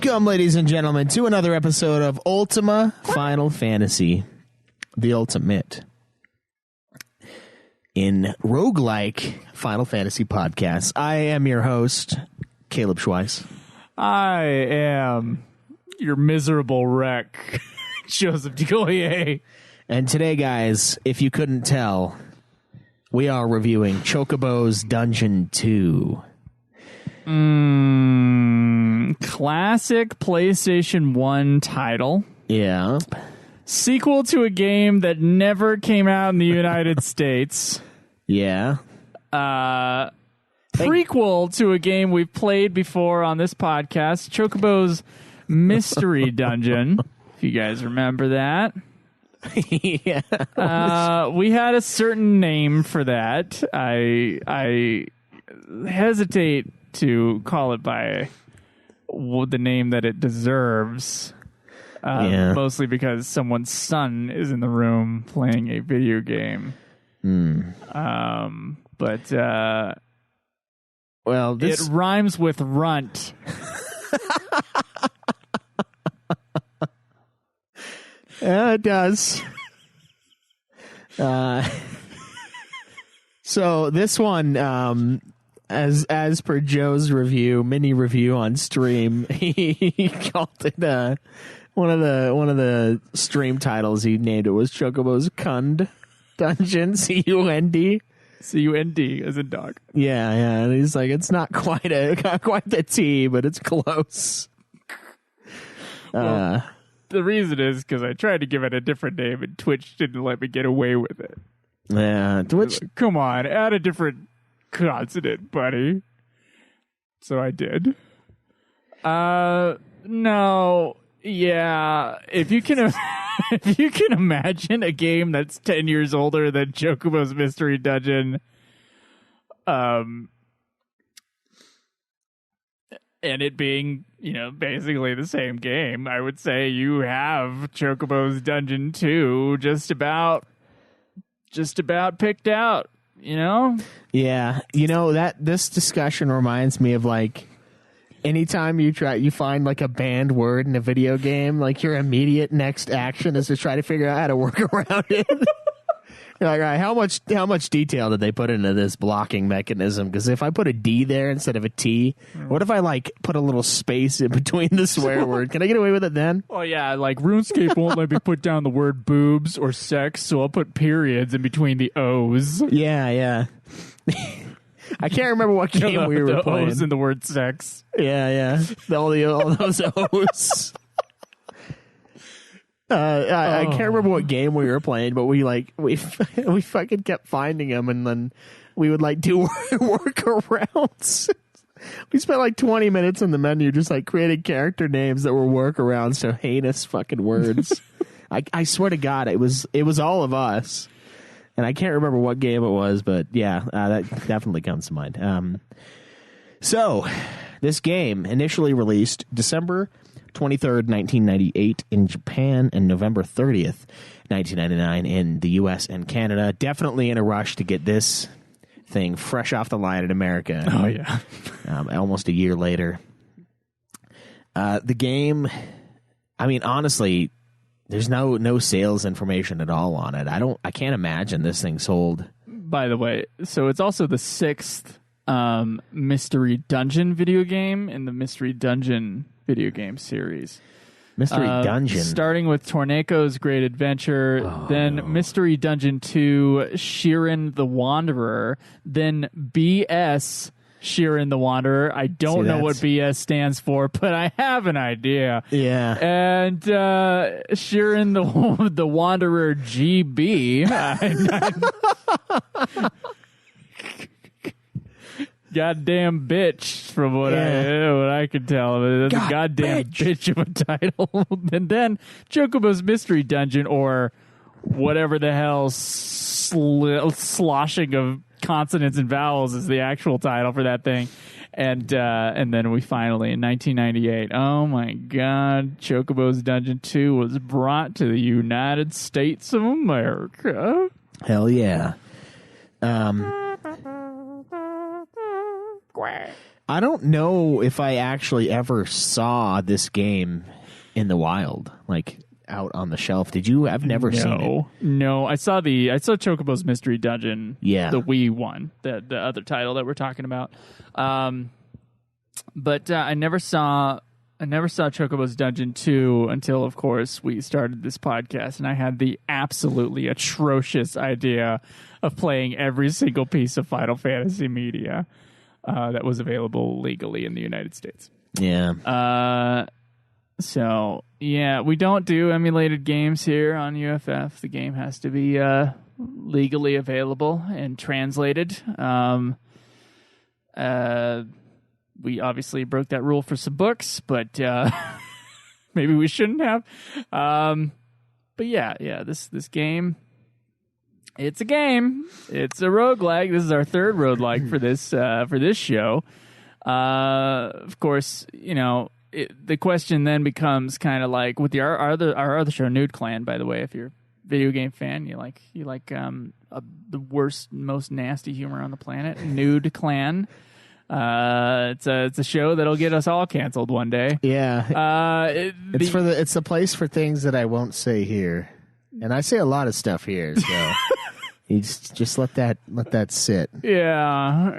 Welcome, ladies and gentlemen, to another episode of Ultima Final Fantasy, the ultimate in roguelike Final Fantasy podcasts. I am your host, Kaleb Schweiss. I am your miserable wreck, Joseph DeGoyer. And today, guys, if you couldn't tell, we are reviewing Chocobo's Dungeon 2. Classic PlayStation 1 title. Yeah. Sequel to a game that never came out in the United States. Yeah. Prequel to a game we've played before on this podcast, Chocobo's Mystery Dungeon. If you guys remember that. Yeah. We had a certain name for that. I hesitate to call it by the name that it deserves. Mostly because someone's son is in the room playing a video game. Well, it rhymes with runt. Yeah, it does. So this one, as per Joe's mini review on stream, he called it one of the stream titles he named it was Chocobo's Cund Dungeon, C-U-N-D. C-U-N-D as in dog. Yeah, and he's like, it's not quite the T, but it's close. Well, the reason is because I tried to give it a different name and Twitch didn't let me get away with it. Yeah, Twitch. Come on, add a different consonant, buddy. So I did. No, yeah. If you can imagine a game that's 10 years older than Chocobo's Mystery Dungeon, and it being, basically the same game, I would say you have Chocobo's Dungeon 2 just about picked out, Yeah. This discussion reminds me of like anytime you find like a banned word in a video game, like your immediate next action is to try to figure out how to work around it. You're like, all right, how much detail did they put into this blocking mechanism? Because if I put a D there instead of a T, what if I like put a little space in between the swear word? Can I get away with it then? Oh yeah, like RuneScape won't let me put down the word boobs or sex, so I'll put periods in between the O's. Yeah. I can't remember what game we were playing. O's in the word sex. Yeah. All those O's. I can't remember what game we were playing, but we fucking kept finding them, and then we would like do workarounds. We spent like 20 minutes in the menu just like creating character names that were workarounds to heinous fucking words. I swear to God, it was all of us, and I can't remember what game it was, but yeah, that definitely comes to mind. So this game initially released December 23rd, 1998 in Japan and November 30th, 1999 in the U.S. and Canada. Definitely in a rush to get this thing fresh off the line in America. Oh, yeah. Almost a year later. The game, I mean, honestly, there's no sales information at all on it. I can't imagine this thing sold. By the way, so it's also the 6th Mystery Dungeon video game in the Mystery Dungeon video game series. Mystery Dungeon. Starting with Torneko's Great Adventure, then Mystery Dungeon 2, Shiren the Wanderer, then BS Shiren the Wanderer. I don't know what BS stands for, but I have an idea. Yeah. And Shiren the Wanderer GB. Goddamn bitch, from what I can tell. That's a goddamn bitch of a title. And then Chocobo's Mystery Dungeon, or whatever the hell sloshing of consonants and vowels is the actual title for that thing. And then we finally, in 1998, oh my God, Chocobo's Dungeon 2 was brought to the United States of America. Hell yeah. I don't know if I actually ever saw this game in the wild, like out on the shelf. Did you? I've never seen it. No, I saw Chocobo's Mystery Dungeon. Yeah, the Wii one, the other title that we're talking about. But I never saw Chocobo's Dungeon 2 until, of course, we started this podcast, and I had the absolutely atrocious idea of playing every single piece of Final Fantasy media that was available legally in the United States. Yeah. So, yeah, we don't do emulated games here on UFF. The game has to be legally available and translated. We obviously broke that rule for some books, but maybe we shouldn't have. But yeah, this game, it's a game. It's a roguelike. This is our third roguelike for this show. Of course, the question then becomes kind of like with our other show, Nude Clan. By the way, if you're a video game fan, you like the worst, most nasty humor on the planet, Nude Clan. It's a show that'll get us all canceled one day. Yeah. It's the place for things that I won't say here, and I say a lot of stuff here. So you just let that sit. Yeah.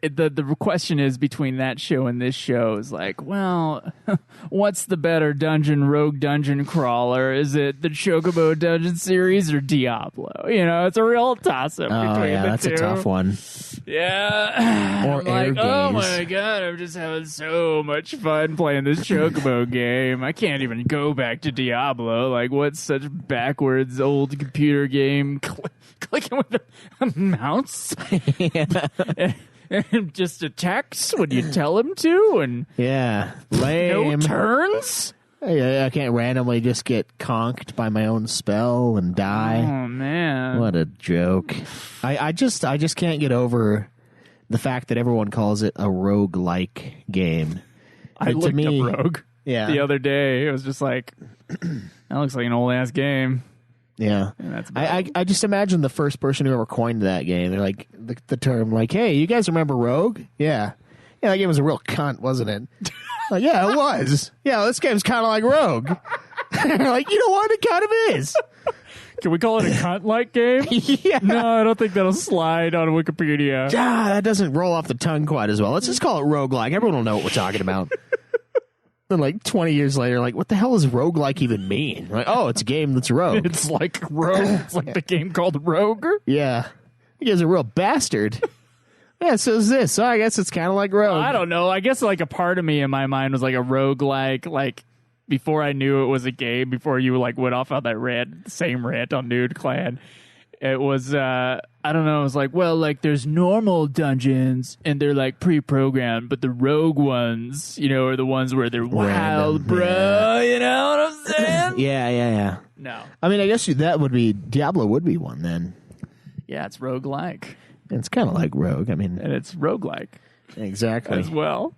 The question is between that show and this show is like, well, what's the better rogue dungeon crawler? Is it the Chocobo Dungeon series or Diablo? It's a real toss-up between the that's two. A tough one. Yeah. Or I'm like, Air oh Gaze. my god, I'm just having so much fun playing this Chocobo game. I can't even go back to Diablo. Like, what's such backwards old computer game clicking with a mouse? And just attacks when you tell him to, and lame. no turns. I can't randomly just get conked by my own spell and die. Oh man, what a joke! I just can't get over the fact that everyone calls it a roguelike game. I looked up Rogue the other day. It was just like, that looks like an old ass game. Yeah, I just imagine the first person who ever coined that game. They're like the term, like, "Hey, you guys remember Rogue? Yeah, that game was a real cunt, wasn't it?" Like, yeah, it was. Yeah, this game's kind of like Rogue. Like, you know what? It kind of is. Can we call it a cunt-like game? Yeah. No, I don't think that'll slide on Wikipedia. That doesn't roll off the tongue quite as well. Let's just call it roguelike. Everyone will know what we're talking about. Then, like, 20 years later, like, what the hell does roguelike even mean? Like, oh, it's a game that's rogue. It's like Rogue. It's like the game called Rogue. Yeah. You guys are a real bastard. Yeah, so is this. So I guess it's kind of like Rogue. I don't know. I guess, like, a part of me in my mind was like a roguelike, like, before I knew it was a game, before you, like, went off on that same rant on Nude Clan. It was, I don't know, it was like, well, like, there's normal dungeons, and they're, like, pre-programmed, but the rogue ones, are the ones where they're wild, bro, you know what I'm saying? Yeah. No. I mean, I guess Diablo would be one, then. Yeah, it's roguelike. It's kind of like Rogue, I mean. And it's roguelike. Exactly. As well.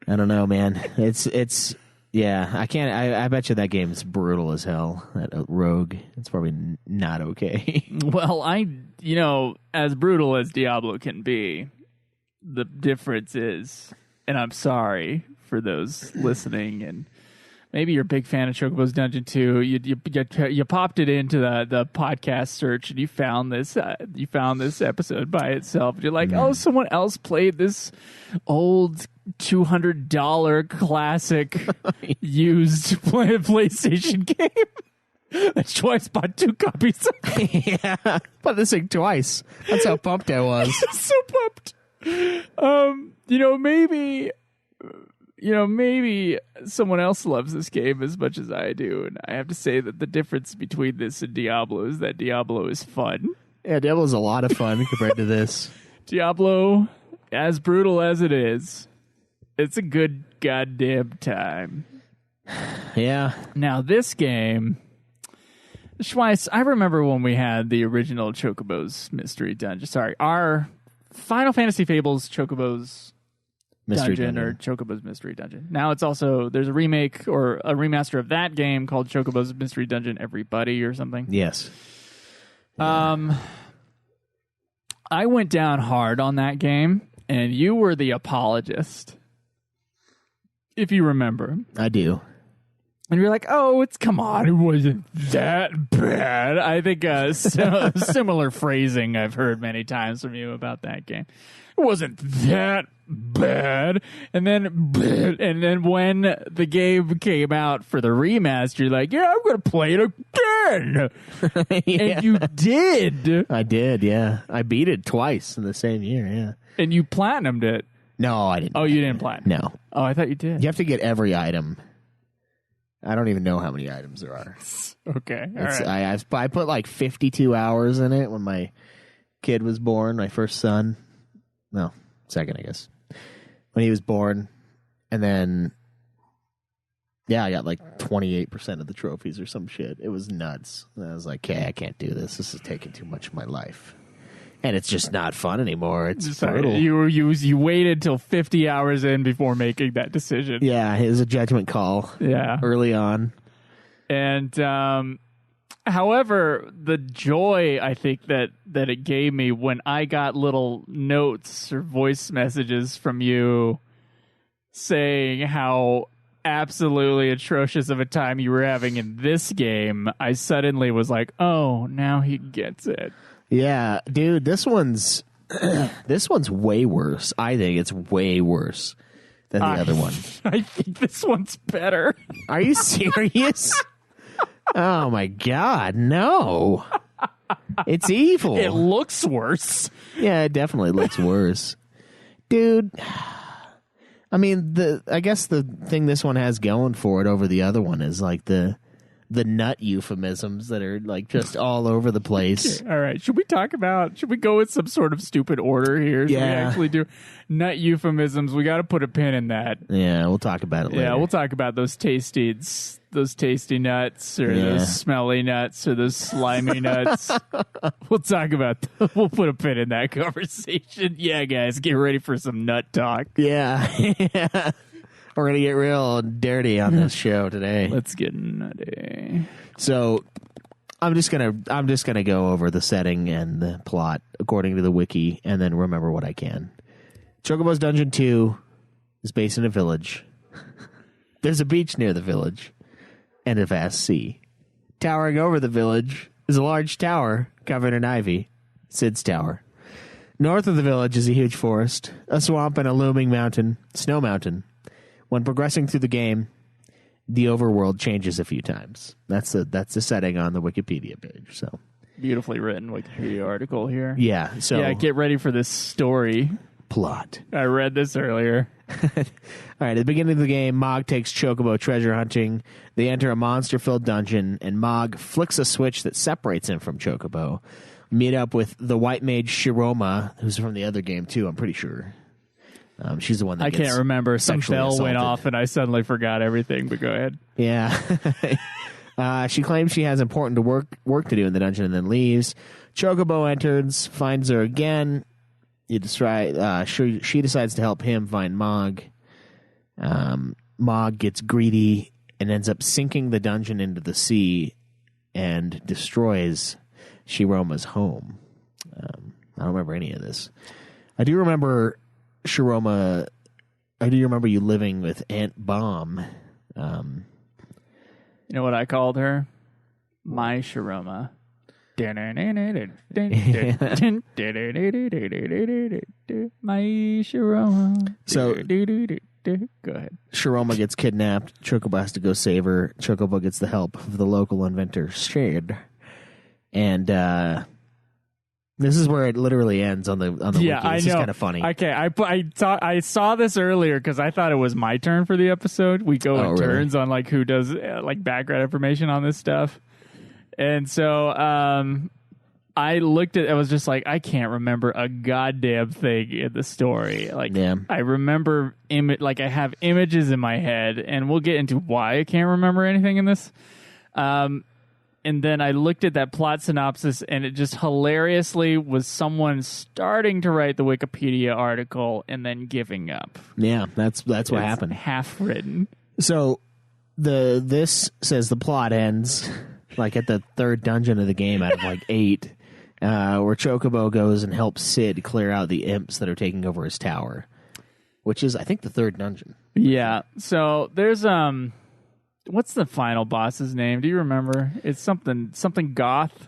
I don't know, man. It's... Yeah, I can't. I bet you that game's brutal as hell. That Rogue, it's probably not okay. Well, as brutal as Diablo can be, the difference is, and I'm sorry for those listening, and maybe you're a big fan of Chocobo's Dungeon 2. You popped it into the podcast search, and you found this episode by itself. You're like, oh, someone else played this old $200 classic used PlayStation game. That's why I bought 2 copies. Yeah, bought this thing twice. That's how pumped I was. So pumped. Maybe someone else loves this game as much as I do, and I have to say that the difference between this and Diablo is that Diablo is fun. Yeah, Diablo's a lot of fun compared to this. Diablo, as brutal as it is, it's a good goddamn time. Yeah. Now, this game, Schweiss, I remember when we had the original Chocobo's Mystery Dungeon. Sorry, our Final Fantasy Fables Chocobo's Mystery Dungeon or Chocobo's Mystery Dungeon. Now it's also, there's a remake or a remaster of that game called Chocobo's Mystery Dungeon Everybody or something. Yes. I I went down hard on that game, and you were the apologist, if you remember. I do. And you're like, oh, come on, it wasn't that bad. I think similar phrasing I've heard many times from you about that game. It wasn't that bad. And then when the game came out for the remaster, you're like, yeah, I'm going to play it again. Yeah. And you did. I did, yeah. I beat it twice in the same year, yeah. And you platinumed it. No, I didn't. Oh, you didn't platinum? No. Oh, I thought you did. You have to get every item. I don't even know how many items there are. Okay. All right. I put like 52 hours in it when my kid was born, my first son. No, second, I guess. When he was born. And then, yeah, I got like 28% of the trophies or some shit. It was nuts. And I was like, okay, I can't do this. This is taking too much of my life. And it's just not fun anymore. It's brutal. You waited till 50 hours in before making that decision. Yeah, it was a judgment call. Yeah, early on. And however, the joy I think that it gave me when I got little notes or voice messages from you saying how absolutely atrocious of a time you were having in this game, I suddenly was like, oh, now he gets it. Yeah, dude, this one's way worse. I think it's way worse than the other one. I think this one's better. Are you serious? Oh my god, no. It's evil. It looks worse. Yeah, it definitely looks worse. Dude, I mean, I guess the thing this one has going for it over the other one is like the nut euphemisms that are like just all over the place. Okay, all right. Should we go with some sort of stupid order here? Should we actually do nut euphemisms? We got to put a pin in that. Yeah, we'll talk about it later. Yeah, we'll talk about those tasty nuts or those smelly nuts or those slimy nuts. We'll talk about we'll put a pin in that conversation. Yeah, guys, get ready for some nut talk. Yeah. We're going to get real dirty on this show today. Let's get nutty. So I'm just gonna go over the setting and the plot according to the wiki and then remember what I can. Chocobo's Dungeon 2 is based in a village. There's a beach near the village and a vast sea. Towering over the village is a large tower covered in ivy, Sid's Tower. North of the village is a huge forest, a swamp, and a looming mountain, Snow Mountain. When progressing through the game, the overworld changes a few times. That's the setting on the Wikipedia page. So beautifully written Wikipedia article here. Yeah. So yeah, get ready for this story. Plot. I read this earlier. All right. At the beginning of the game, Mog takes Chocobo treasure hunting. They enter a monster-filled dungeon, and Mog flicks a switch that separates him from Chocobo. Meet up with the white mage Shiroma, who's from the other game too. I'm pretty sure. She's the one that I can't remember. Some bell assaulted. went off and I suddenly forgot everything, but go ahead. Yeah. She claims she has important work to do in the dungeon and then leaves. Chocobo enters, finds her again. She decides to help him find Mog. Mog gets greedy and ends up sinking the dungeon into the sea and destroys Shiroma's home. I don't remember any of this. I do remember Shiroma. I do remember you living with Aunt Bomb. You know what I called her? My Shiroma. My Shiroma. So go ahead. Shiroma gets kidnapped. Chocobo has to go save her. Chocobo gets the help of the local inventor, Shade. And this is where it literally ends on the wiki. It's just kind of funny. Okay, I saw this earlier because I thought it was my turn for the episode. We go in turns on like who does like background information on this stuff, and so I looked at. I was just like, I can't remember a goddamn thing in the story. Like, I remember I have images in my head, and we'll get into why I can't remember anything in this. And then I looked at that plot synopsis, and it just hilariously was someone starting to write the Wikipedia article and then giving up. Yeah, that's what happened. Half written. So this says the plot ends like at the third dungeon of the game out of like 8, where Chocobo goes and helps Sid clear out the imps that are taking over his tower, which is, I think, the third dungeon. Yeah. So there's what's the final boss's name? Do you remember? It's something goth.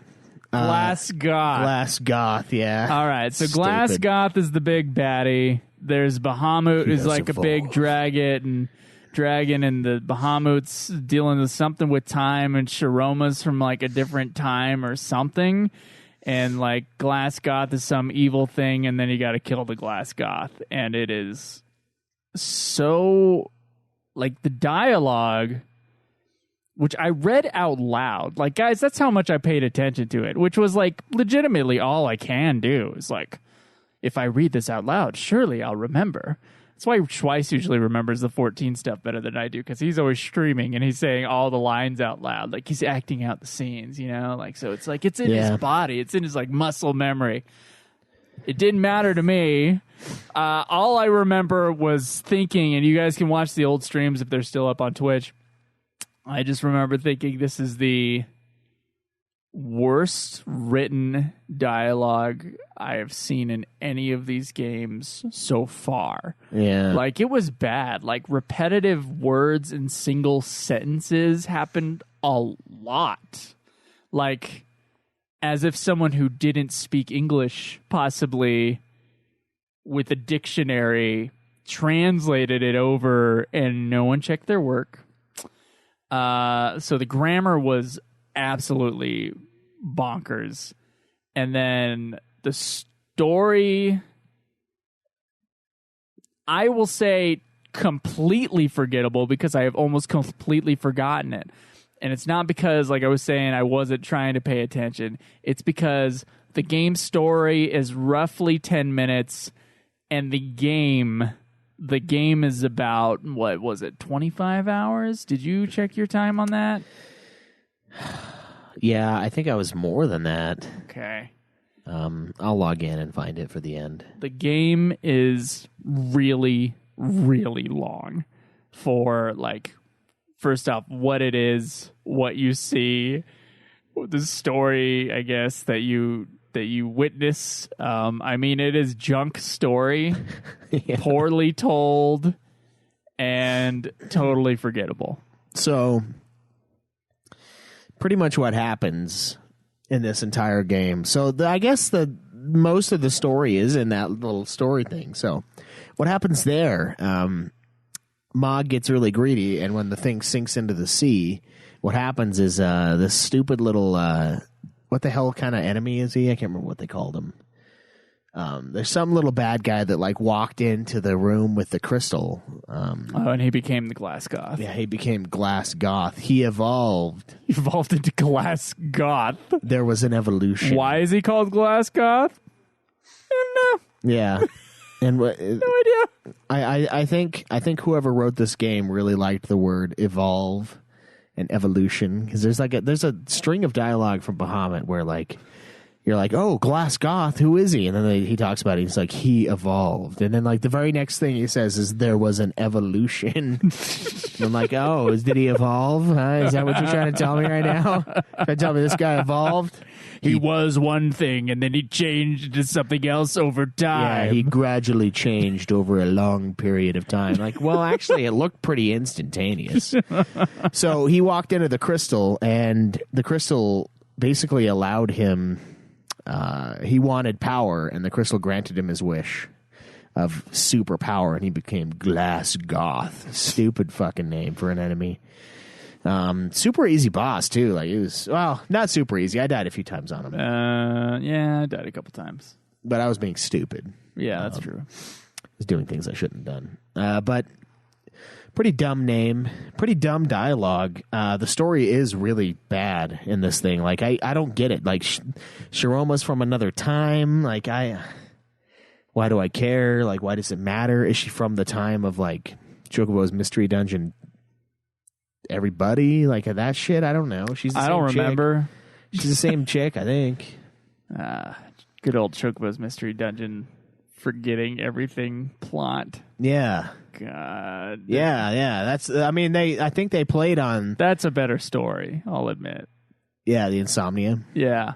Glass Goth. Glass Goth, yeah. All right. So Glass Goth is the big baddie. There's Bahamut, who's like a big dragon, and the Bahamut's dealing with something with time, and Sharoma's from like a different time or something. And like Glass Goth is some evil thing, and then you got to kill the Glass Goth. And it is so, like, the dialogue, which I read out loud. Like, guys, that's how much I paid attention to it, which was like legitimately all I can do. Is like, if I read this out loud, surely I'll remember. That's why Schweiss usually remembers the 14 stuff better than I do, because he's always streaming and he's saying all the lines out loud. Like, he's acting out the scenes, you know? Like, so it's like, it's in his body. It's in his, like, muscle memory. It didn't matter to me. All I remember was thinking, and you guys can watch the old streams if they're still up on Twitch. I just remember thinking this is the worst written dialogue I have seen in any of these games so far. Yeah. Like, it was bad. Like, repetitive words and single sentences happened a lot. Like, as if someone who didn't speak English, possibly with a dictionary, translated it over and no one checked their work. So the grammar was absolutely bonkers. And then the story, I will say, completely forgettable, because I have almost completely forgotten it. And it's not because, like I was saying, I wasn't trying to pay attention. It's because the game story is roughly 10 minutes, and the game is about, what was it, 25 hours? Did you check your time on that? Yeah, I think I was more than that. Okay. I'll log in and find it for the end. The game is really, really long for, like, first off, what it is, what you see, the story, I guess, that you witness. I mean, it is junk story, poorly told, and totally forgettable. So, pretty much what happens in this entire game. So, I guess most of the story is in that little story thing. So, what happens there? Mog gets really greedy, and when the thing sinks into the sea, what happens is this stupid little what the hell kind of enemy is he? I can't remember what they called him. There's some little bad guy that like walked into the room with the crystal. And he became the Glass Goth. Yeah, he became Glass Goth. He evolved. He evolved into Glass Goth. There was an evolution. Why is he called Glass Goth? I don't know. Yeah. And no idea. I think whoever wrote this game really liked the word evolve and evolution, because there's a string of dialogue from Bahamut where like you're like, oh, Glass Goth, who is he? And then he talks about it. He's like, he evolved. And then like the very next thing he says is there was an evolution. I'm like, oh, did he evolve? Is that what you're trying to tell me right now? Trying to tell me this guy evolved? He was one thing, and then he changed to something else over time. Yeah, he gradually changed over a long period of time. Like, well, actually, it looked pretty instantaneous. So he walked into the crystal, and the crystal basically allowed him... he wanted power, and the crystal granted him his wish of super power, and he became Glass Goth. Stupid fucking name for an enemy. Super easy boss too. Like, it was, well, not super easy. I died a few times on him. Yeah, I died a couple times, but I was being stupid. Yeah, that's true. I was doing things I shouldn't have done. But pretty dumb name, pretty dumb dialogue. The story is really bad in this thing. Like, I don't get it. Like, Sharoma's from another time. Like, why do I care? Like, why does it matter? Is she from the time of like Chocobo's Mystery Dungeon? Everybody, like, that shit. I don't know. She's the same I don't remember. Chick. She's the same chick, I think. Good old Chocobo's Mystery Dungeon, forgetting everything plot. Yeah. God. Yeah. That's. I mean, I think they played on. That's a better story, I'll admit. Yeah, the Insomnia. Yeah.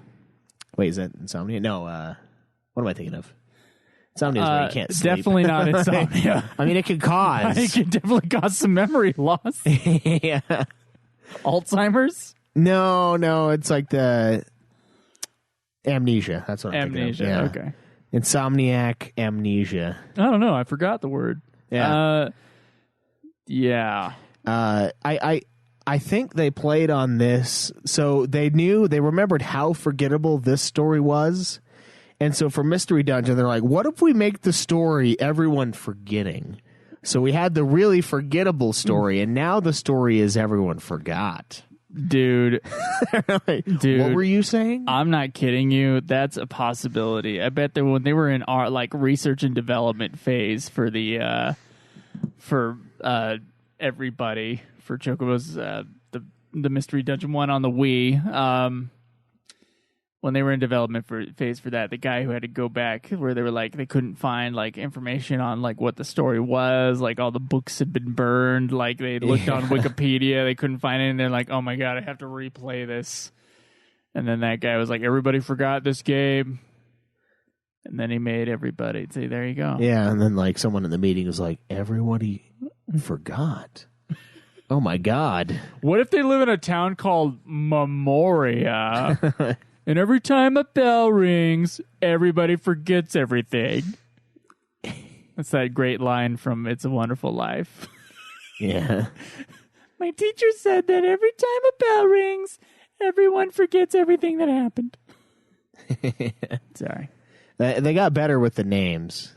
Wait, is that insomnia? No. What am I thinking of? Insomnia is where you can't sleep. Definitely not insomnia. I mean, it could cause. It can definitely cause some memory loss. Yeah. Alzheimer's? No, it's like the amnesia. That's what I'm thinking of. Yeah. Okay. Insomniac amnesia. I don't know. I forgot the word. Yeah. Yeah. I think they played on this, so they remembered how forgettable this story was. And so for Mystery Dungeon, they're like, what if we make the story everyone forgetting? So we had the really forgettable story, and now the story is everyone forgot. Dude. Dude. What were you saying? I'm not kidding you. That's a possibility. I bet that when they were in our research and development phase for the everybody for Chocobo's the Mystery Dungeon one on the Wii, when they were in development phase for that, the guy who had to go back where they were like they couldn't find information on what the story was, all the books had been burned, they looked on Wikipedia, they couldn't find it, and they're like, oh my god, I have to replay this. And then that guy was like, everybody forgot this game. And then he made everybody say, there you go. Yeah, and then someone in the meeting was like, everybody forgot. Oh my god. What if they live in a town called Memoria? And every time a bell rings, everybody forgets everything. That's that great line from It's a Wonderful Life. Yeah. My teacher said that every time a bell rings, everyone forgets everything that happened. Sorry. They got better with the names.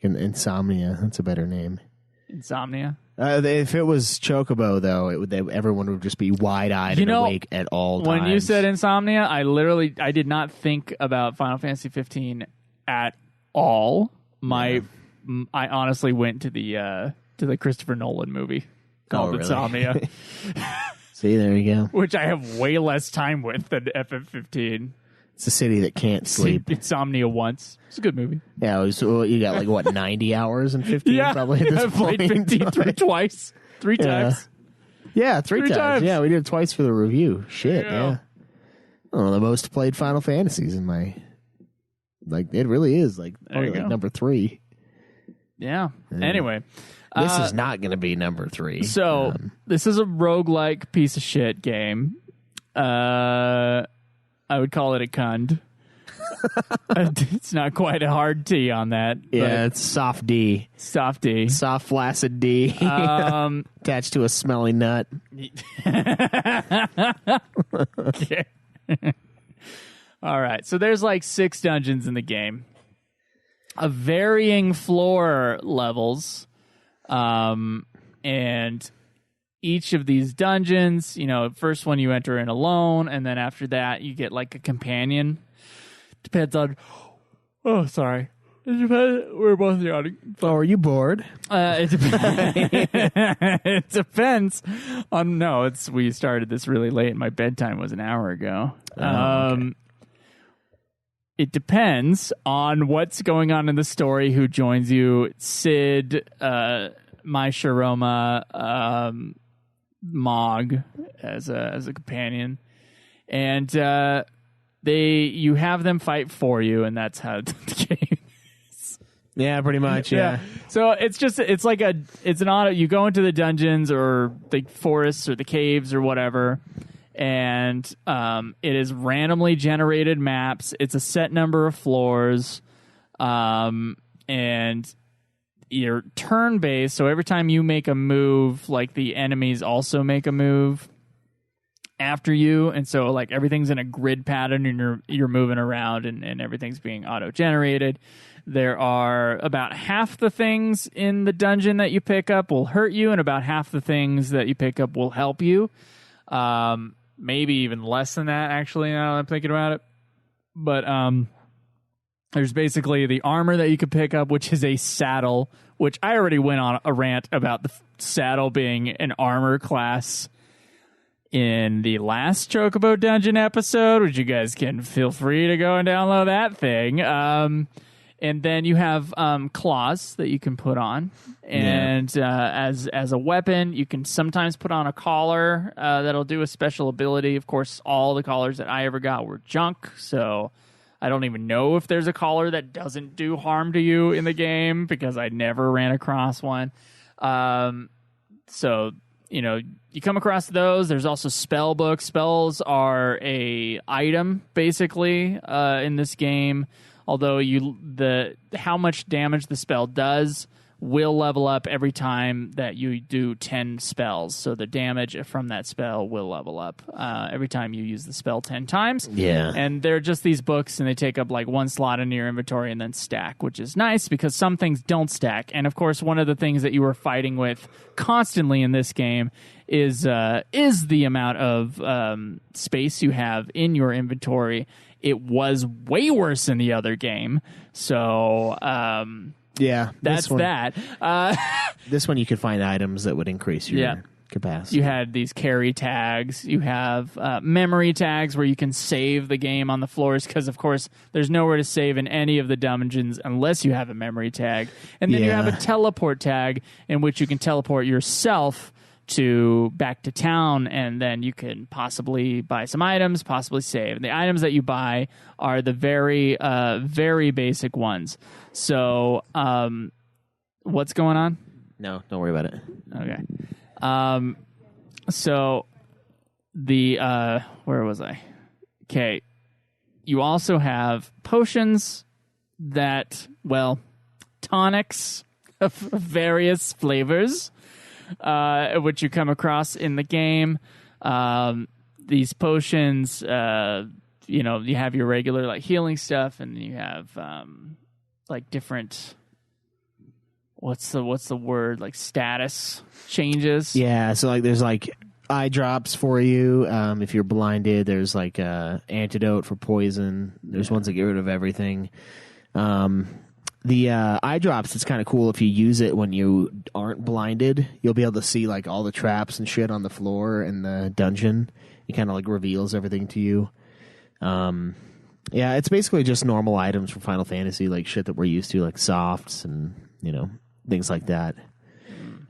Insomnia, that's a better name. Insomnia? If it was Chocobo, though, everyone would just be wide-eyed and awake at all times. When you said Insomnia, I did not think about Final Fantasy 15 at all. I honestly went to the Christopher Nolan movie called Insomnia. See, there you go. Which I have way less time with than FF15. It's a city that can't sleep. Insomnia once. It's a good movie. Yeah, you got 90 hours and 15 probably at this I've point. played 15 through twice. 3 times. Yeah, three times. Yeah, we did it twice for the review. Shit, yeah. The most played Final Fantasies in my... it really is, number 3. Yeah. Anyway. This is not going to be number 3. So, this is a roguelike piece of shit game. I would call it a cund. It's not quite a hard T on that. Yeah, it's soft D. Soft D. Soft, flaccid D. Attached to a smelly nut. Okay. All right. So there's 6 dungeons in the game. Of varying floor levels. And each of these dungeons, first one you enter in alone, and then after that you get a companion. Depends on... Oh, sorry. It depends. We're both yawning. Oh, are you bored? It depends on... No, we started this really late. My bedtime was an hour ago. Okay. It depends on what's going on in the story, who joins you. Sid, Mai Sharoma, Mog as a companion, and you have them fight for you, and that's how the game is. Yeah, pretty much. Yeah. So it's an auto. You go into the dungeons or the forests or the caves or whatever, and it is randomly generated maps. It's a set number of floors, and you're turn-based, so every time you make a move, the enemies also make a move after you, and so everything's in a grid pattern, and you're moving around, and everything's being auto-generated. There are about half the things in the dungeon that you pick up will hurt you, and about half the things that you pick up will help you. Maybe even less than that, actually, now that I'm thinking about it. But there's basically the armor that you could pick up, which is a saddle, which I already went on a rant about the saddle being an armor class in the last Chocobo Dungeon episode, which you guys can feel free to go and download that thing. And then you have claws that you can put on, and as a weapon, you can sometimes put on a collar that'll do a special ability. Of course, all the collars that I ever got were junk, so I don't even know if there's a collar that doesn't do harm to you in the game because I never ran across one. So you come across those. There's also spell books. Spells are a item basically in this game. Although how much damage the spell does will level up every time that you do 10 spells. So the damage from that spell will level up every time you use the spell 10 times. Yeah. And they're just these books, and they take up like one slot in your inventory and then stack, which is nice because some things don't stack. And of course, one of the things that you were fighting with constantly in this game is the amount of space you have in your inventory. It was way worse in the other game. So, that's that. This one you could find items that would increase your capacity. You had these carry tags. You have memory tags where you can save the game on the floors because, of course, there's nowhere to save in any of the dungeons unless you have a memory tag. And then you have a teleport tag in which you can teleport yourself back to town, and then you can possibly buy some items, possibly save. And the items that you buy are the very, very basic ones. So, what's going on? No, don't worry about it. Okay. So where was I? Okay. You also have potions tonics of various flavors. Which you come across in the game. These potions, you have your regular like healing stuff, and you have like different. What's the word, like status changes? Yeah, so like there's like eye drops for you if you're blinded. There's like antidote for poison. There's ones that get rid of everything. The eye drops, it's kind of cool if you use it when you aren't blinded. You'll be able to see like all the traps and shit on the floor in the dungeon. It kind of like reveals everything to you. It's basically just normal items from Final Fantasy, like shit that we're used to, like softs and things like that.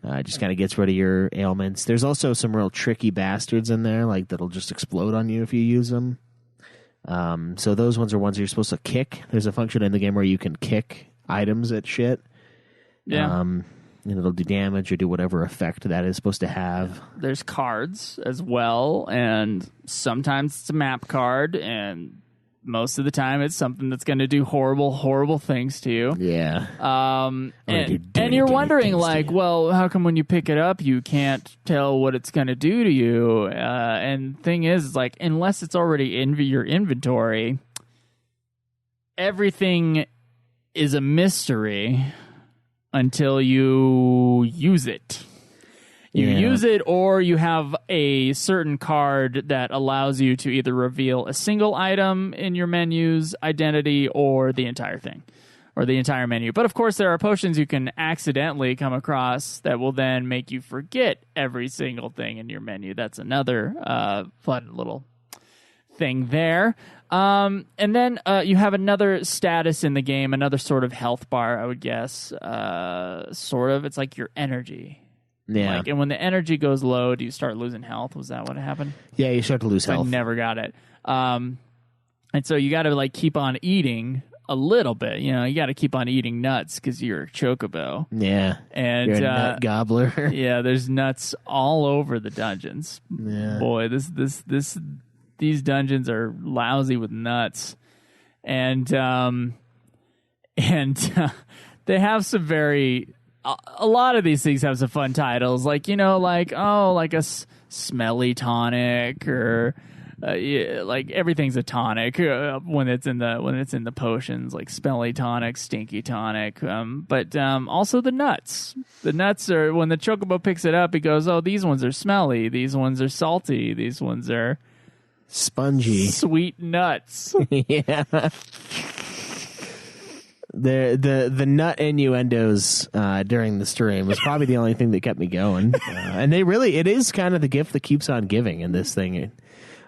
It just kind of gets rid of your ailments. There's also some real tricky bastards in there, like that'll just explode on you if you use them. So those ones are ones you're supposed to kick. There's a function in the game where you can kick items at shit. Yeah. And it'll do damage or do whatever effect that is supposed to have. There's cards as well, and sometimes it's a map card, and most of the time it's something that's going to do horrible, horrible things to you. Yeah. And you're wondering, like, well, how come when you pick it up you can't tell what it's going to do to you? And thing is, like, unless it's already in your inventory, everything is a mystery until you use it. You use it, or you have a certain card that allows you to either reveal a single item in your menu's identity or the entire thing, or the entire menu. But of course, there are potions you can accidentally come across that will then make you forget every single thing in your menu. That's another fun little thing there. And then you have another status in the game, another sort of health bar, I would guess. Sort of. It's like your energy. Yeah. Like, and when the energy goes low, do you start losing health? Was that what happened? Yeah, you start to lose health. I never got it. And so you got to like keep on eating a little bit. You got to keep on eating nuts because you're a chocobo. Yeah. And you're a nut gobbler. Yeah, there's nuts all over the dungeons. Yeah. Boy, these dungeons are lousy with nuts. And they have some very... A lot of these things have some fun titles, like like a smelly tonic, or like everything's a tonic when it's in the potions, like smelly tonic, stinky tonic. But also the nuts. The nuts are, when the chocobo picks it up, he goes, "Oh, these ones are smelly. These ones are salty. These ones are spongy, sweet nuts." Yeah. The nut innuendos during the stream was probably the only thing that kept me going. And it is kind of the gift that keeps on giving in this thing.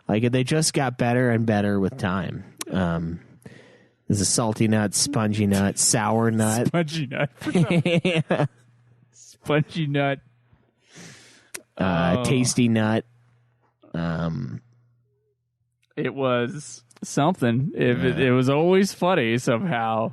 Like, they just got better and better with time. There's a salty nut, spongy nut, sour nut. Spongy nut. Yeah. Spongy nut. Tasty nut. It was something. It was always funny somehow.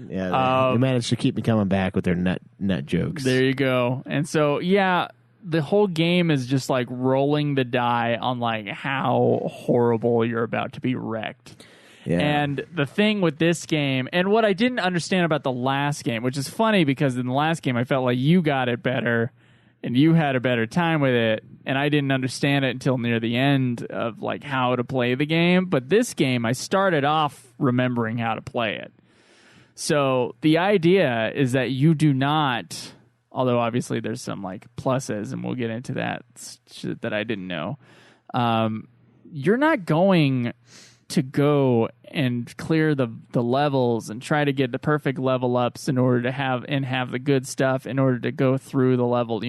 Yeah, they managed to keep me coming back with their nut jokes. There you go. And so, yeah, the whole game is just like rolling the die on like how horrible you're about to be wrecked. Yeah. And the thing with this game, and what I didn't understand about the last game, which is funny because in the last game I felt like you got it better and you had a better time with it, and I didn't understand it until near the end of like how to play the game. But this game, I started off remembering how to play it. So the idea is that you do not, although obviously there's some like pluses, and we'll get into that shit that I didn't know. You're not going to go and clear the levels and try to get the perfect level ups in order to have the good stuff in order to go through the level,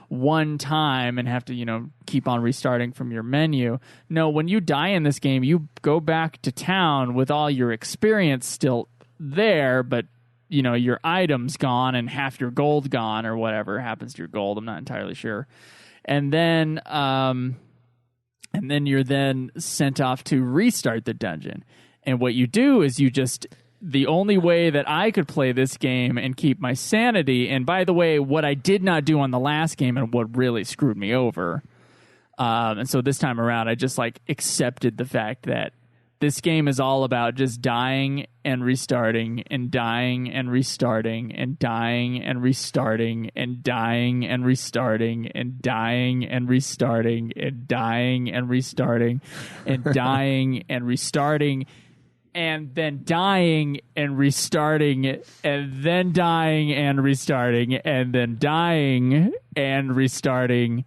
one time and have to, keep on restarting from your menu. No, when you die in this game, you go back to town with all your experience still there, but your items gone and half your gold gone or whatever happens to your gold. I'm not entirely sure. And then you're then sent off to restart the dungeon. And what you do is the only way that I could play this game and keep my sanity, and by the way, what I did not do on the last game and what really screwed me over, and so this time around I just like accepted the fact that this game is all about just dying and restarting and dying and restarting and dying and restarting and dying and restarting and dying and restarting and dying and restarting and dying and restarting and then dying and restarting and then dying and restarting and then dying and restarting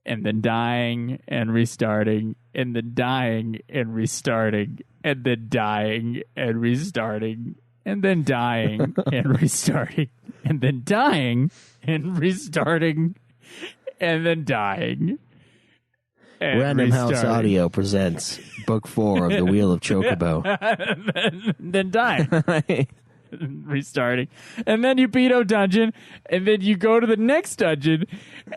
and then dying and restarting, and then dying and restarting, and then dying and restarting, and then dying and restarting, and then dying and restarting, and then dying. And Random House Audio presents Book 4 of The Wheel of Chocobo. then dying. Restarting, and then you beat a dungeon, and then you go to the next dungeon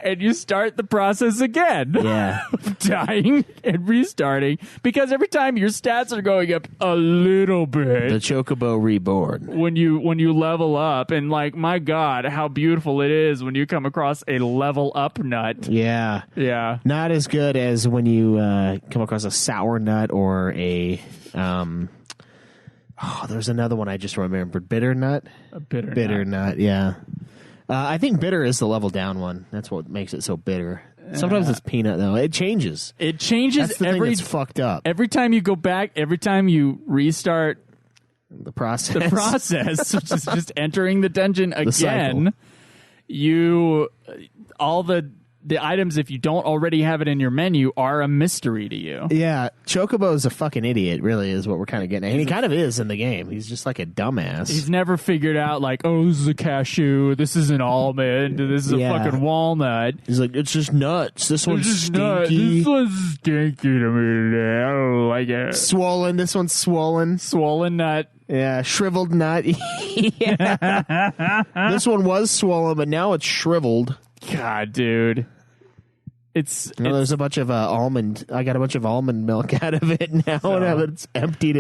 and you start the process again. Yeah. Dying and restarting, because every time your stats are going up a little bit. The Chocobo Reborn. When you level up, and like, my God, how beautiful it is when you come across a level up nut. Yeah. Yeah. Not as good as when you come across a sour nut or a there's another one I just remembered. Bitter nut? A bitter nut, yeah. I think bitter is the level down one. That's what makes it so bitter. Sometimes it's peanut, though. It changes. It changes. That's the thing that's fucked up. Every time you go back, every time you restart the process, which is just entering the dungeon again, all the items, if you don't already have it in your menu, are a mystery to you. Yeah, Chocobo is a fucking idiot, really, is what we're kind of getting at. And he kind of is in the game. He's just like a dumbass. He's never figured out, like, oh, this is a cashew, this is an almond, this is a fucking walnut. He's like, it's just nuts. This one's stinky. This one's stinky to me today. I don't like it. Swollen. This one's swollen. Swollen nut. Yeah, shriveled nut. Yeah. This one was swollen, but now it's shriveled. God, dude. There's a bunch of almond. I got a bunch of almond milk out of it now, and now that it's emptied,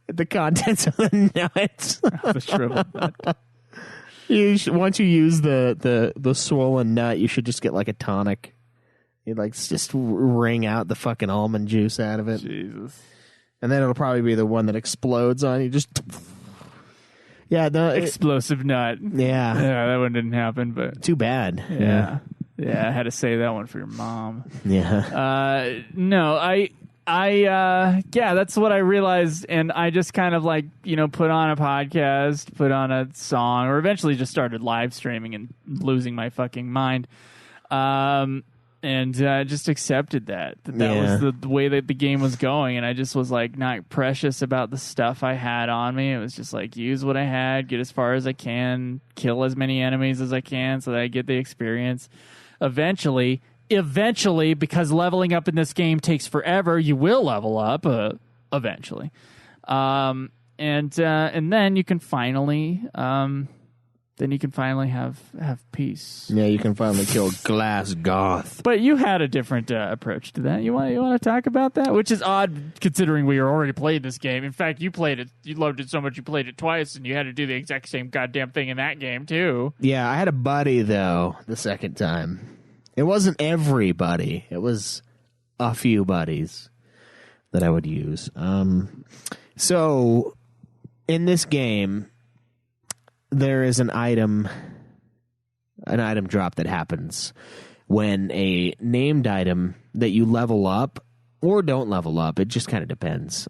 the contents of the nuts. The shriveled nut. Once you use the swollen nut, you should just get like a tonic. You just wring out the fucking almond juice out of it. Jesus. And then it'll probably be the one that explodes on you. Explosive nut. Yeah. Yeah, that one didn't happen, but too bad. Yeah. Yeah, I had to say that one for your mom. Yeah. No, that's what I realized, and I just kind of put on a podcast, put on a song, or eventually just started live streaming and losing my fucking mind. And just accepted that was the way that the game was going, and I just was like not precious about the stuff I had on me. It was just like, use what I had, get as far as I can, kill as many enemies as I can so that I get the experience. Eventually, because leveling up in this game takes forever, you will level up eventually. And and then you can finally have peace. Yeah, you can finally kill Glass Goth. But you had a different approach to that. You want to talk about that? Which is odd considering we already played this game. In fact, you played it. You loved it so much you played it twice, and you had to do the exact same goddamn thing in that game too. Yeah, I had a buddy though the second time. It wasn't everybody. It was a few buddies that I would use. So in this game, there is an item drop that happens when a named item that you level up or don't level up, it just kind of depends,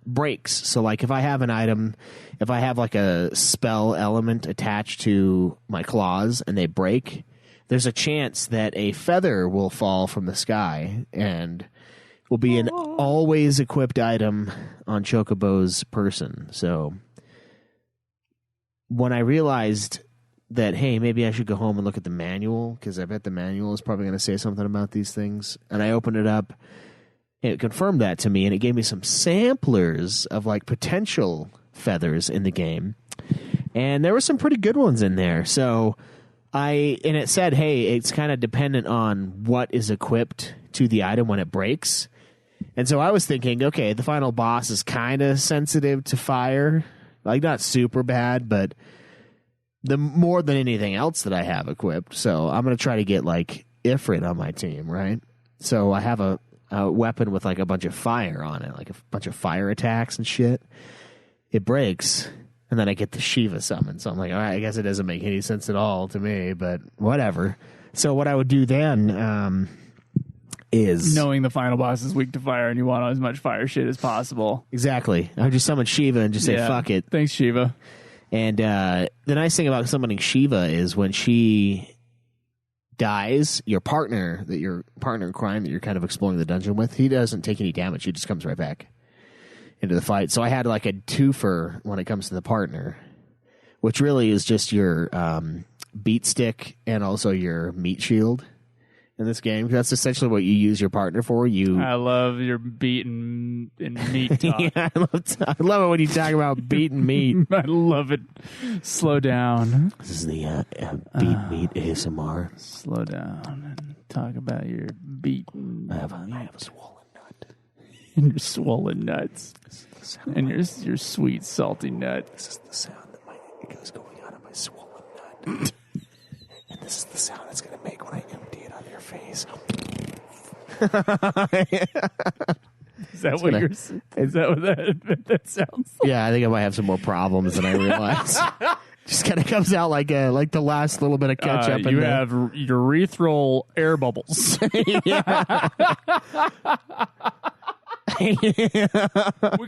breaks. So like if I have an item, if I have like a spell element attached to my claws and they break, there's a chance that a feather will fall from the sky and will be an always equipped item on Chocobo's person. So when I realized that, hey, maybe I should go home and look at the manual, because I bet the manual is probably going to say something about these things, and I opened it up, it confirmed that to me, and it gave me some samplers of like potential feathers in the game, and there were some pretty good ones in there. So and it said, hey, it's kind of dependent on what is equipped to the item when it breaks. And so I was thinking, okay, the final boss is kind of sensitive to fire. Like, not super bad, but the more than anything else that I have equipped. So I'm going to try to get, like, Ifrit on my team, right? So I have a weapon with, like, a bunch of fire on it, like a bunch of fire attacks and shit. It breaks, and then I get the Shiva summon. So I'm like, all right, I guess it doesn't make any sense at all to me, but whatever. So what I would do then is... knowing the final boss is weak to fire and you want as much fire shit as possible. Exactly. I would just summon Shiva and just say, fuck it. Thanks, Shiva. And the nice thing about summoning Shiva is when she dies, your partner in crime that you're kind of exploring the dungeon with, he doesn't take any damage. He just comes right back into the fight. So I had like a twofer when it comes to the partner, which really is just your beat stick and also your meat shield in this game. That's essentially what you use your partner for. I love your beat and meat talk. Yeah, I love it when you talk about beat and meat. I love it. Slow down. This is the beat meat ASMR. Slow down and talk about your beat. I have a swollen nut. And your swollen nuts. And your sweet salty nut. This is the sound that is going on in my swollen nut. And this is the sound it's going to make when I empty it on your face. Is that what that sounds like? Yeah, I think I might have some more problems than I realize. Just kind of comes out like the last little bit of ketchup. You have urethral air bubbles. We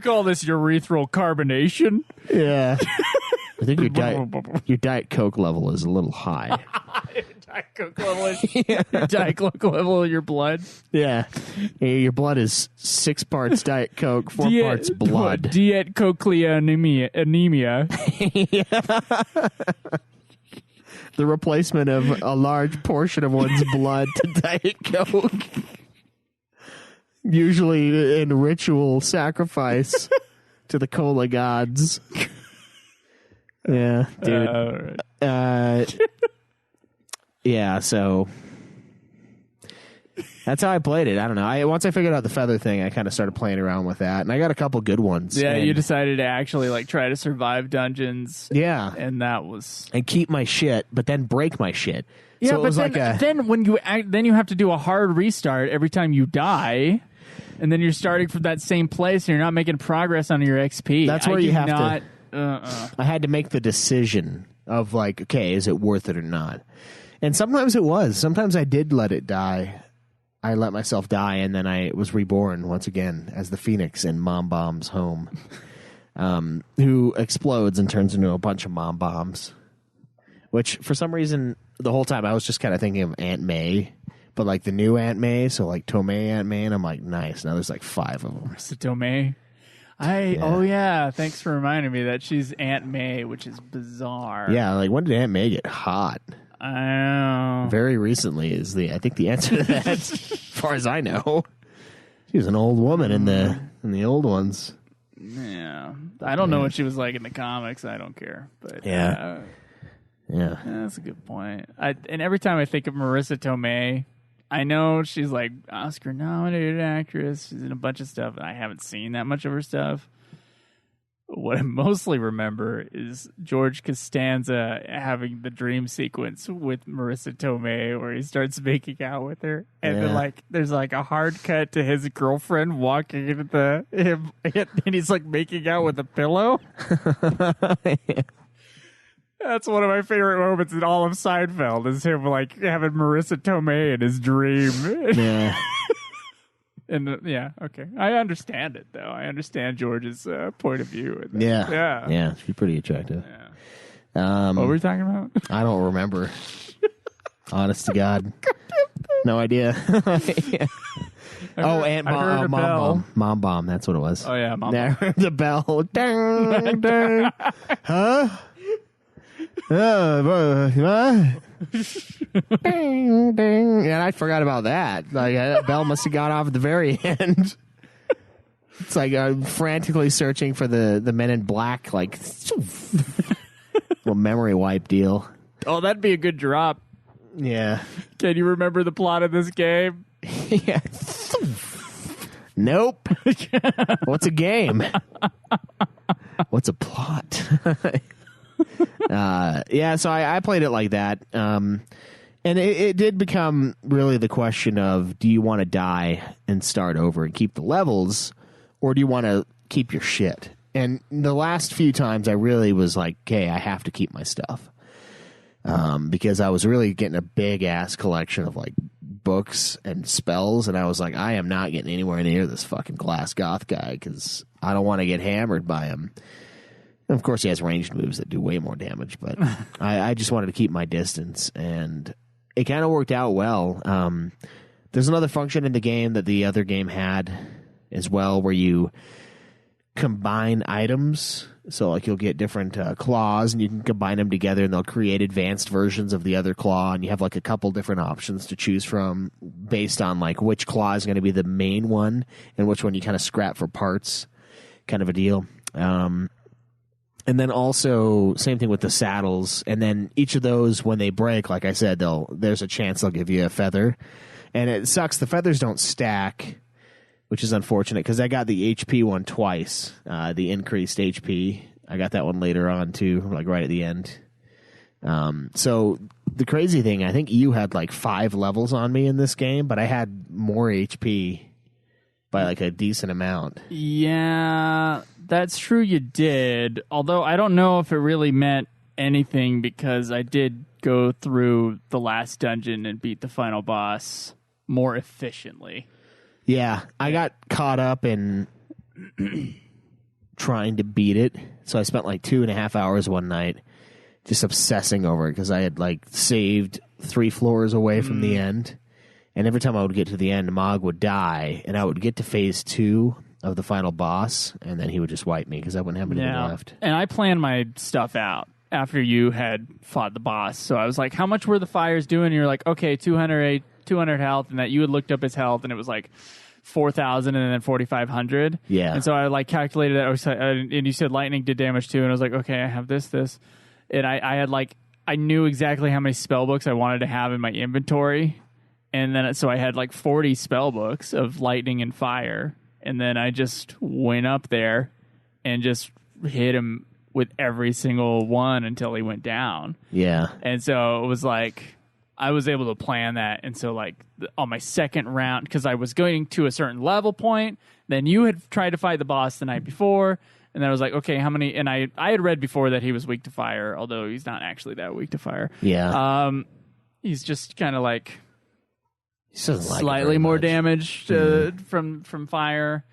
call this urethral carbonation. Yeah. I think your Diet Coke level is a little high. Diet Coke level in your blood. Yeah. Your blood is 6 parts Diet Coke, 4 parts blood. Diet cochlea anemia. The replacement of a large portion of one's blood to Diet Coke. Usually in ritual sacrifice to the cola gods. Yeah, dude. Yeah, so that's how I played it. I don't know. Once I figured out the feather thing, I kind of started playing around with that, and I got a couple good ones. Yeah, you decided to actually like try to survive dungeons. Yeah, and that was and keep my shit, but then break my shit. Yeah, so but then when you have to do a hard restart every time you die. And then you're starting from that same place, and you're not making progress on your XP. That's where you have to. I had to make the decision of like, okay, is it worth it or not? And sometimes it was. Sometimes I did let it die. I let myself die, and then I was reborn once again as the Phoenix in Mom Bomb's home, who explodes and turns into a bunch of mom bombs. Which, for some reason, the whole time I was just kind of thinking of Aunt May. But like the new Aunt May, so like Tomei Aunt May, and I'm like, nice. Now there's like 5 of them. What's the Tomei? Oh yeah, thanks for reminding me that she's Aunt May, which is bizarre. Yeah, like when did Aunt May get hot? I don't know. Very recently is I think the answer to that, as far as I know. She was an old woman in the old ones. Yeah. I don't know what she was like in the comics. I don't care. But Yeah. that's a good point. And every time I think of Marissa Tomei, I know she's like Oscar-nominated actress. She's in a bunch of stuff, and I haven't seen that much of her stuff. What I mostly remember is George Costanza having the dream sequence with Marissa Tomei where he starts making out with her. And then like there's like a hard cut to his girlfriend walking into him and he's like making out with a pillow. That's one of my favorite moments in all of Seinfeld is him like having Marissa Tomei in his dream. Yeah. And okay. I understand it, though. I understand George's point of view. Yeah. She's pretty attractive. Yeah. What were we talking about? I don't remember. Honest to God. No idea. And Mom Bomb. Mom Bomb. That's what it was. Oh, yeah. Mom Bomb. The bell. Dang, dang. Huh? Ding, ding. And I forgot about that. Like that bell must have got off at the very end. It's like I'm frantically searching for the Men in Black, like little memory wipe deal. Oh, that'd be a good drop. Yeah. Can you remember the plot of this game? Yeah. Nope. What's a game? What's a plot? So I played it like that. And it did become really the question of, do you want to die and start over and keep the levels, or do you want to keep your shit? And the last few times I really was like, okay, I have to keep my stuff. Because I was really getting a big-ass collection of, like, books and spells, and I was like, I am not getting anywhere near this fucking glass goth guy because I don't want to get hammered by him. And of course, he has ranged moves that do way more damage, but I just wanted to keep my distance, and it kind of worked out well. There's another function in the game that the other game had as well where you combine items. So, like, you'll get different claws, and you can combine them together, and they'll create advanced versions of the other claw, and you have, like, a couple different options to choose from based on, like, which claw is going to be the main one and which one you kind of scrap for parts, kind of a deal. And then also, same thing with the saddles. And then each of those, when they break, like I said, there's a chance they'll give you a feather. And it sucks. The feathers don't stack, which is unfortunate because I got the HP one twice, the increased HP. I got that one later on, too, like right at the end. So the crazy thing, I think you had like 5 levels on me in this game, but I had more HP by like a decent amount. Yeah, that's true, you did. Although I don't know if it really meant anything because I did go through the last dungeon and beat the final boss more efficiently. Yeah, I got caught up in trying to beat it. So I spent like 2.5 hours one night just obsessing over it because I had like saved 3 floors away from the end. And every time I would get to the end, Mog would die, and I would get to phase 2 of the final boss, and then he would just wipe me because I wouldn't have anything left. And I planned my stuff out after you had fought the boss. So I was like, how much were the fires doing? And you're like, okay, 200 health, and that you had looked up his health, and it was like 4,000 and then 4,500. Yeah. And so I like calculated that, and you said lightning did damage too, and I was like, okay, I have this. And I had like, I knew exactly how many spell books I wanted to have in my inventory. And then, so I had like 40 spell books of lightning and fire. And then I just went up there and just hit him with every single one until he went down. Yeah. And so it was like, I was able to plan that. And so like on my second round, because I was going to a certain level point, then you had tried to fight the boss the night before. And then I was like, okay, how many? And I had read before that he was weak to fire, although he's not actually that weak to fire. Yeah. He's just kind of like slightly like more damage from fire.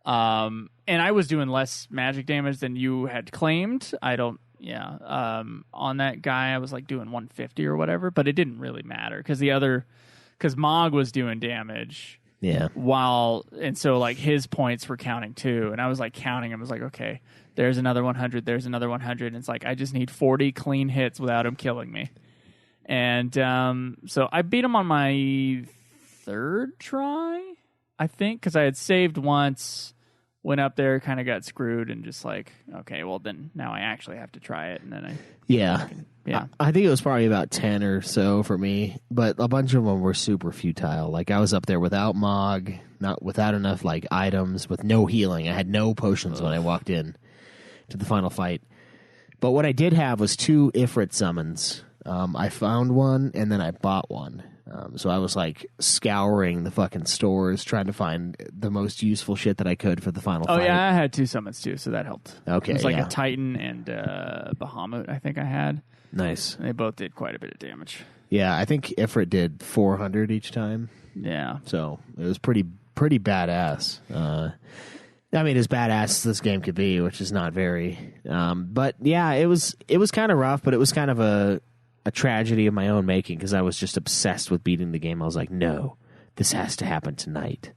And I was doing less magic damage than you had claimed. On that guy, I was like doing 150 or whatever, but it didn't really matter because Mog was doing damage. Yeah. And so like his points were counting too. And I was like counting. I was like, okay, there's another 100. There's another 100. And it's like, I just need 40 clean hits without him killing me. And so I beat him on my 3rd try, I think, because I had saved once went up there, kind of got screwed, and just like, okay, well then now I actually have to try it, and then I yeah. I think it was probably about 10 or so for me, but a bunch of them were super futile. Like I was up there without Mog, not without enough like items, with no healing. I had no potions when I walked in to the final fight. But what I did have was 2 Ifrit summons. I found one and then I bought one. So I was like scouring the fucking stores trying to find the most useful shit that I could for the final fight. Oh yeah, I had 2 summons too, so that helped. Okay, it was like a Titan and Bahamut, I think I had. Nice. And they both did quite a bit of damage. Yeah, I think Ifrit did 400 each time. Yeah. So it was pretty badass. I mean, as badass as this game could be, which is not very. But yeah, it was kind of rough, but it was kind of a tragedy of my own making because I was just obsessed with beating the game. I was like, no, this has to happen tonight.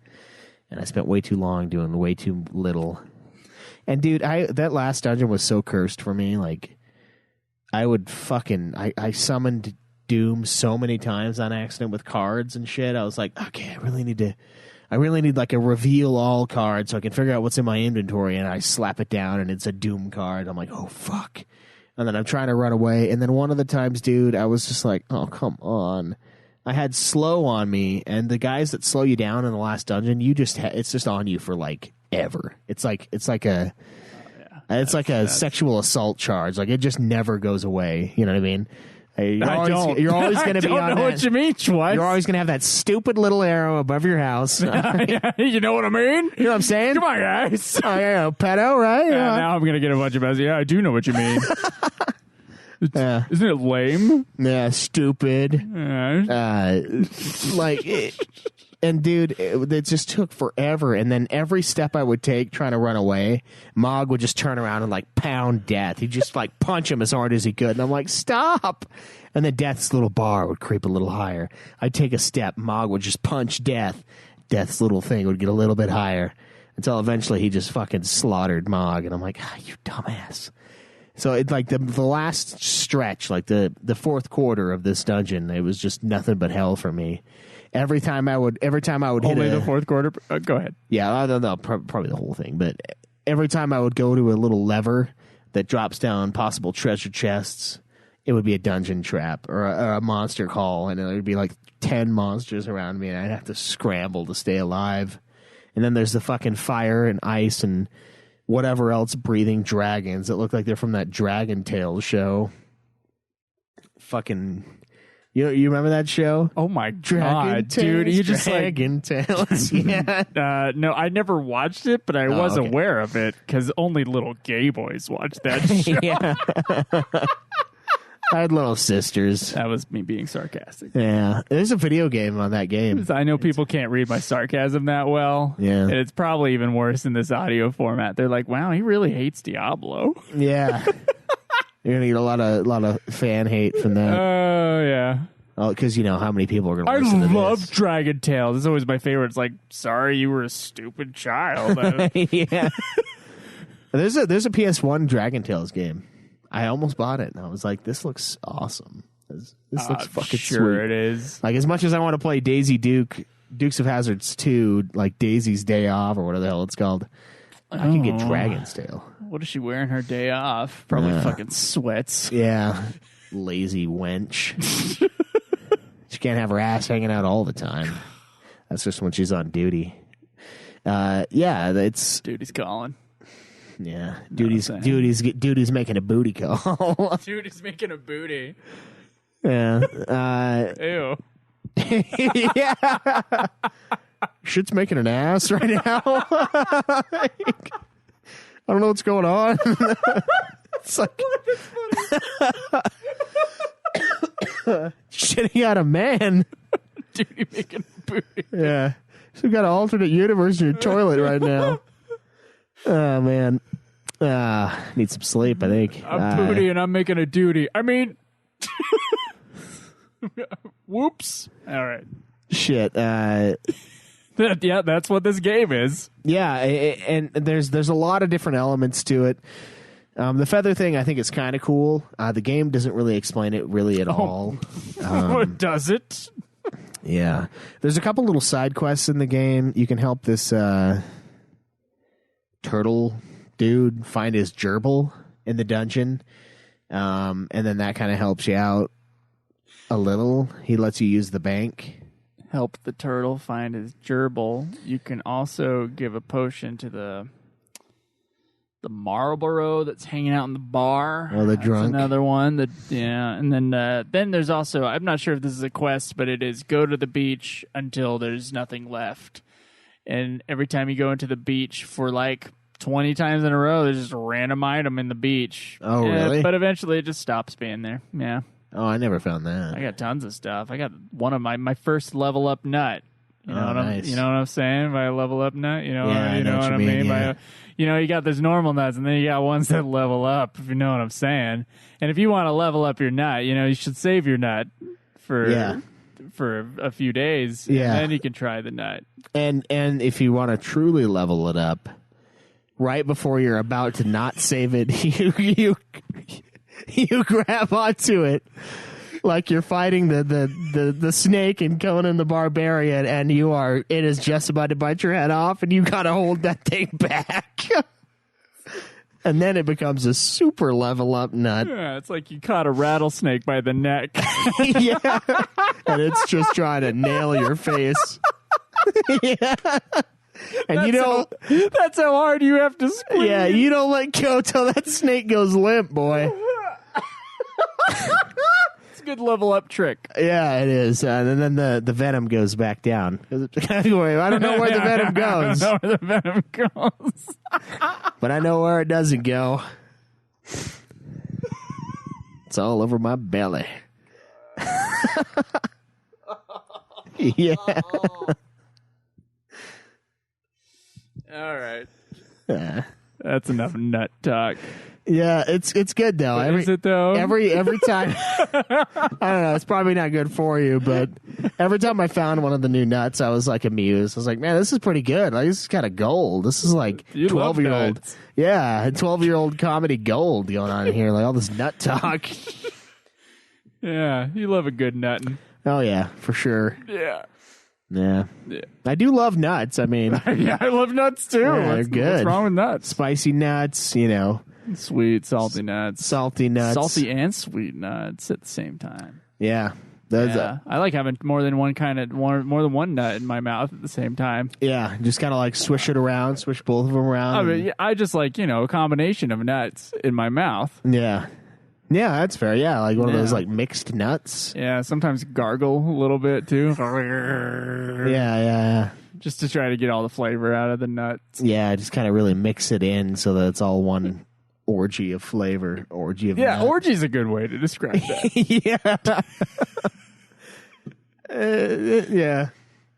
And I spent way too long doing way too little. And dude, that last dungeon was so cursed for me. Like, I summoned Doom so many times on accident with cards and shit. I was like, okay, I really need like a reveal all card so I can figure out what's in my inventory, and I slap it down and it's a Doom card. I'm like, oh fuck. And then I'm trying to run away, and then one of the times, dude, I was just like, oh come on. I had slow on me, and the guys that slow you down in the last dungeon, it's just on you for like ever. It's like a sexual assault charge. Like it just never goes away. You know what I mean? You're always going to be on I don't know what you mean, Schweiss. You're always going to have that stupid little arrow above your house. You know what I mean? You know what I'm saying? Come on, guys. Oh, yeah, pedo, right? Now I'm going to get a bunch of messages. Yeah, I do know what you mean. Isn't it lame? Yeah, stupid. And dude, it just took forever. And then every step I would take trying to run away, Mog would just turn around and like pound Death. He'd just like punch him as hard as he could. And I'm like, stop. And then Death's little bar would creep a little higher. I'd take a step. Mog would just punch Death. Death's little thing would get a little bit higher until eventually he just fucking slaughtered Mog. And I'm like, you dumbass. So it's like the last stretch, like the fourth quarter of this dungeon, it was just nothing but hell for me. Every time I would hit the fourth quarter. Go ahead. Yeah, no, probably the whole thing. But every time I would go to a little lever that drops down possible treasure chests, it would be a dungeon trap or a monster call, and it would be like 10 monsters around me, and I'd have to scramble to stay alive. And then there's the fucking fire and ice and whatever else breathing dragons that look like they're from that Dragon Tales show. Fucking. You remember that show? Oh my god, dude! You just Dragon Tales. Yeah. No, I never watched it, but I was aware of it because only little gay boys watch that show. Yeah. I had little sisters. That was me being sarcastic. Yeah, there's a video game on that game. I know people can't read my sarcasm that well. Yeah, and it's probably even worse in this audio format. They're like, "Wow, he really hates Diablo." Yeah. You're gonna get a lot of fan hate from that. Oh yeah. Oh, because you know how many people are gonna listen to this. I love Dragon Tales. It's always my favorite. It's like, sorry, you were a stupid child. Yeah. There's a PS1 Dragon Tales game. I almost bought it, and I was like, this looks awesome. This looks fucking sure sweet. It is. Like, as much as I want to play Dukes of Hazzards 2, like Daisy's Day Off or whatever the hell it's called, I can get Dragon's Tale. What is she wearing her day off? Probably fucking sweats. Yeah. Lazy wench. She can't have her ass hanging out all the time. That's just when she's on duty. It's... Duty's calling. Yeah. Duty's making a booty call. Duty's making a booty. Yeah. Ew. Yeah. Shit's making an ass right now. I don't know what's going on. It's like shitting out a man. Duty making a booty. Yeah. So we got an alternate universe in your toilet right now. Oh man. Need some sleep, I think. I'm booty and I'm making a duty. I mean whoops. All right. Shit. Yeah, that's what this game is. Yeah, and there's a lot of different elements to it. The feather thing, I think, is kind of cool. The game doesn't really explain it really at all. Does it? Yeah. There's a couple little side quests in the game. You can help this turtle dude find his gerbil in the dungeon. And then that kind of helps you out a little. He lets you use the bank. Help the turtle find his gerbil. You can also give a potion to the Marlboro that's hanging out in the bar. Or the drunk. That's another one. And then there's also, I'm not sure if this is a quest, but it is go to the beach until there's nothing left. And every time you go into the beach for like 20 times in a row, there's just a random item in the beach. Oh, really? But eventually it just stops being there. Yeah. Oh, I never found that. I got tons of stuff. I got one of my first level up nut. You know nice. you know what I'm saying by a level up nut? You know, Yeah, you know what I mean? yeah. You got those normal nuts, and then you got ones that level up, if you know what I'm saying. And if you want to level up your nut, you should save your nut for a few days, Yeah. and then you can try the nut. And if you want to truly level it up, right before you're about to not save it, you grab onto it like you're fighting the snake in Conan the Barbarian, and it is just about to bite your head off, and you gotta hold that thing back. And then it becomes a super level up nut. Yeah, it's like you caught a rattlesnake by the neck. Yeah. And it's just trying to nail your face. Yeah. And that's how hard you have to squeeze. Yeah, you don't let go till that snake goes limp, boy. It's a good level up trick. Yeah, it is. And then the venom goes back down. I don't know where the venom goes. I don't know where the venom goes. But I know where it doesn't go. It's all over my belly. Yeah. All right. Yeah. That's enough nut talk. Yeah, it's good though. Is it though? Every time. I don't know. It's probably not good for you, but every time I found one of the new nuts, I was like amused. I was like, man, this is pretty good. Like, this is kind of gold. This is like 12-year-old. Yeah, 12-year-old comedy gold going on here. Like all this nut talk. Yeah, you love a good nuttin'. Oh yeah, for sure. Yeah. Yeah. I do love nuts. I mean, yeah, I love nuts too. Yeah, they're good. What's wrong with nuts? Spicy nuts, Sweet, salty nuts. Salty nuts. Salty and sweet nuts at the same time. Yeah. I like having more than one nut in my mouth at the same time. Yeah, just kind of like swish it around, swish both of them around. I mean, I just like, a combination of nuts in my mouth. Yeah. Yeah, that's fair. Yeah, like one of those like mixed nuts. Yeah, sometimes gargle a little bit too. Yeah. Just to try to get all the flavor out of the nuts. Yeah, just kind of really mix it in so that it's all one orgy of flavor. Orgy of nuts. Orgy's a good way to describe that. Yeah.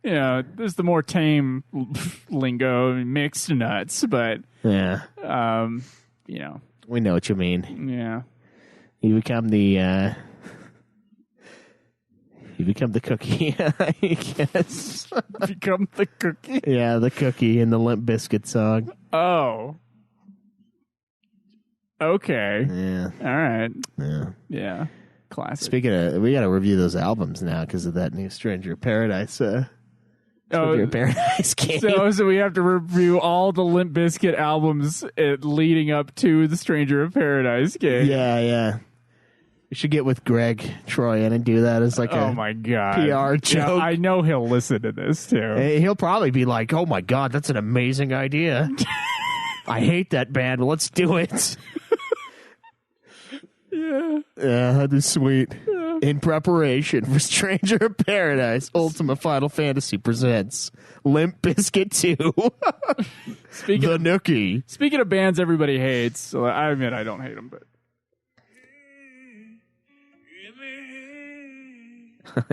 Yeah, there's the more tame lingo, mixed nuts, but yeah, we know what you mean. Yeah, you become the cookie, I guess. Become the cookie. Yeah, the cookie in the Limp Bizkit song. Oh, okay. Yeah. All right. Yeah. Classic. Speaking of, we got to review those albums now because of that new Stranger of Paradise. Stranger of Paradise game. So we have to review all the Limp Bizkit albums leading up to the Stranger of Paradise game. Yeah. We should get with Greg Troyan and do that as like oh my God. PR joke. Yeah, I know he'll listen to this too. He'll probably be like, oh my God, that's an amazing idea. I hate that band. Let's do it. Yeah, that'd be sweet. Yeah. In preparation for Stranger of Paradise, Ultimate Final Fantasy presents Limp Bizkit 2. The Nookie. Speaking of bands everybody hates, so I admit I don't hate them, but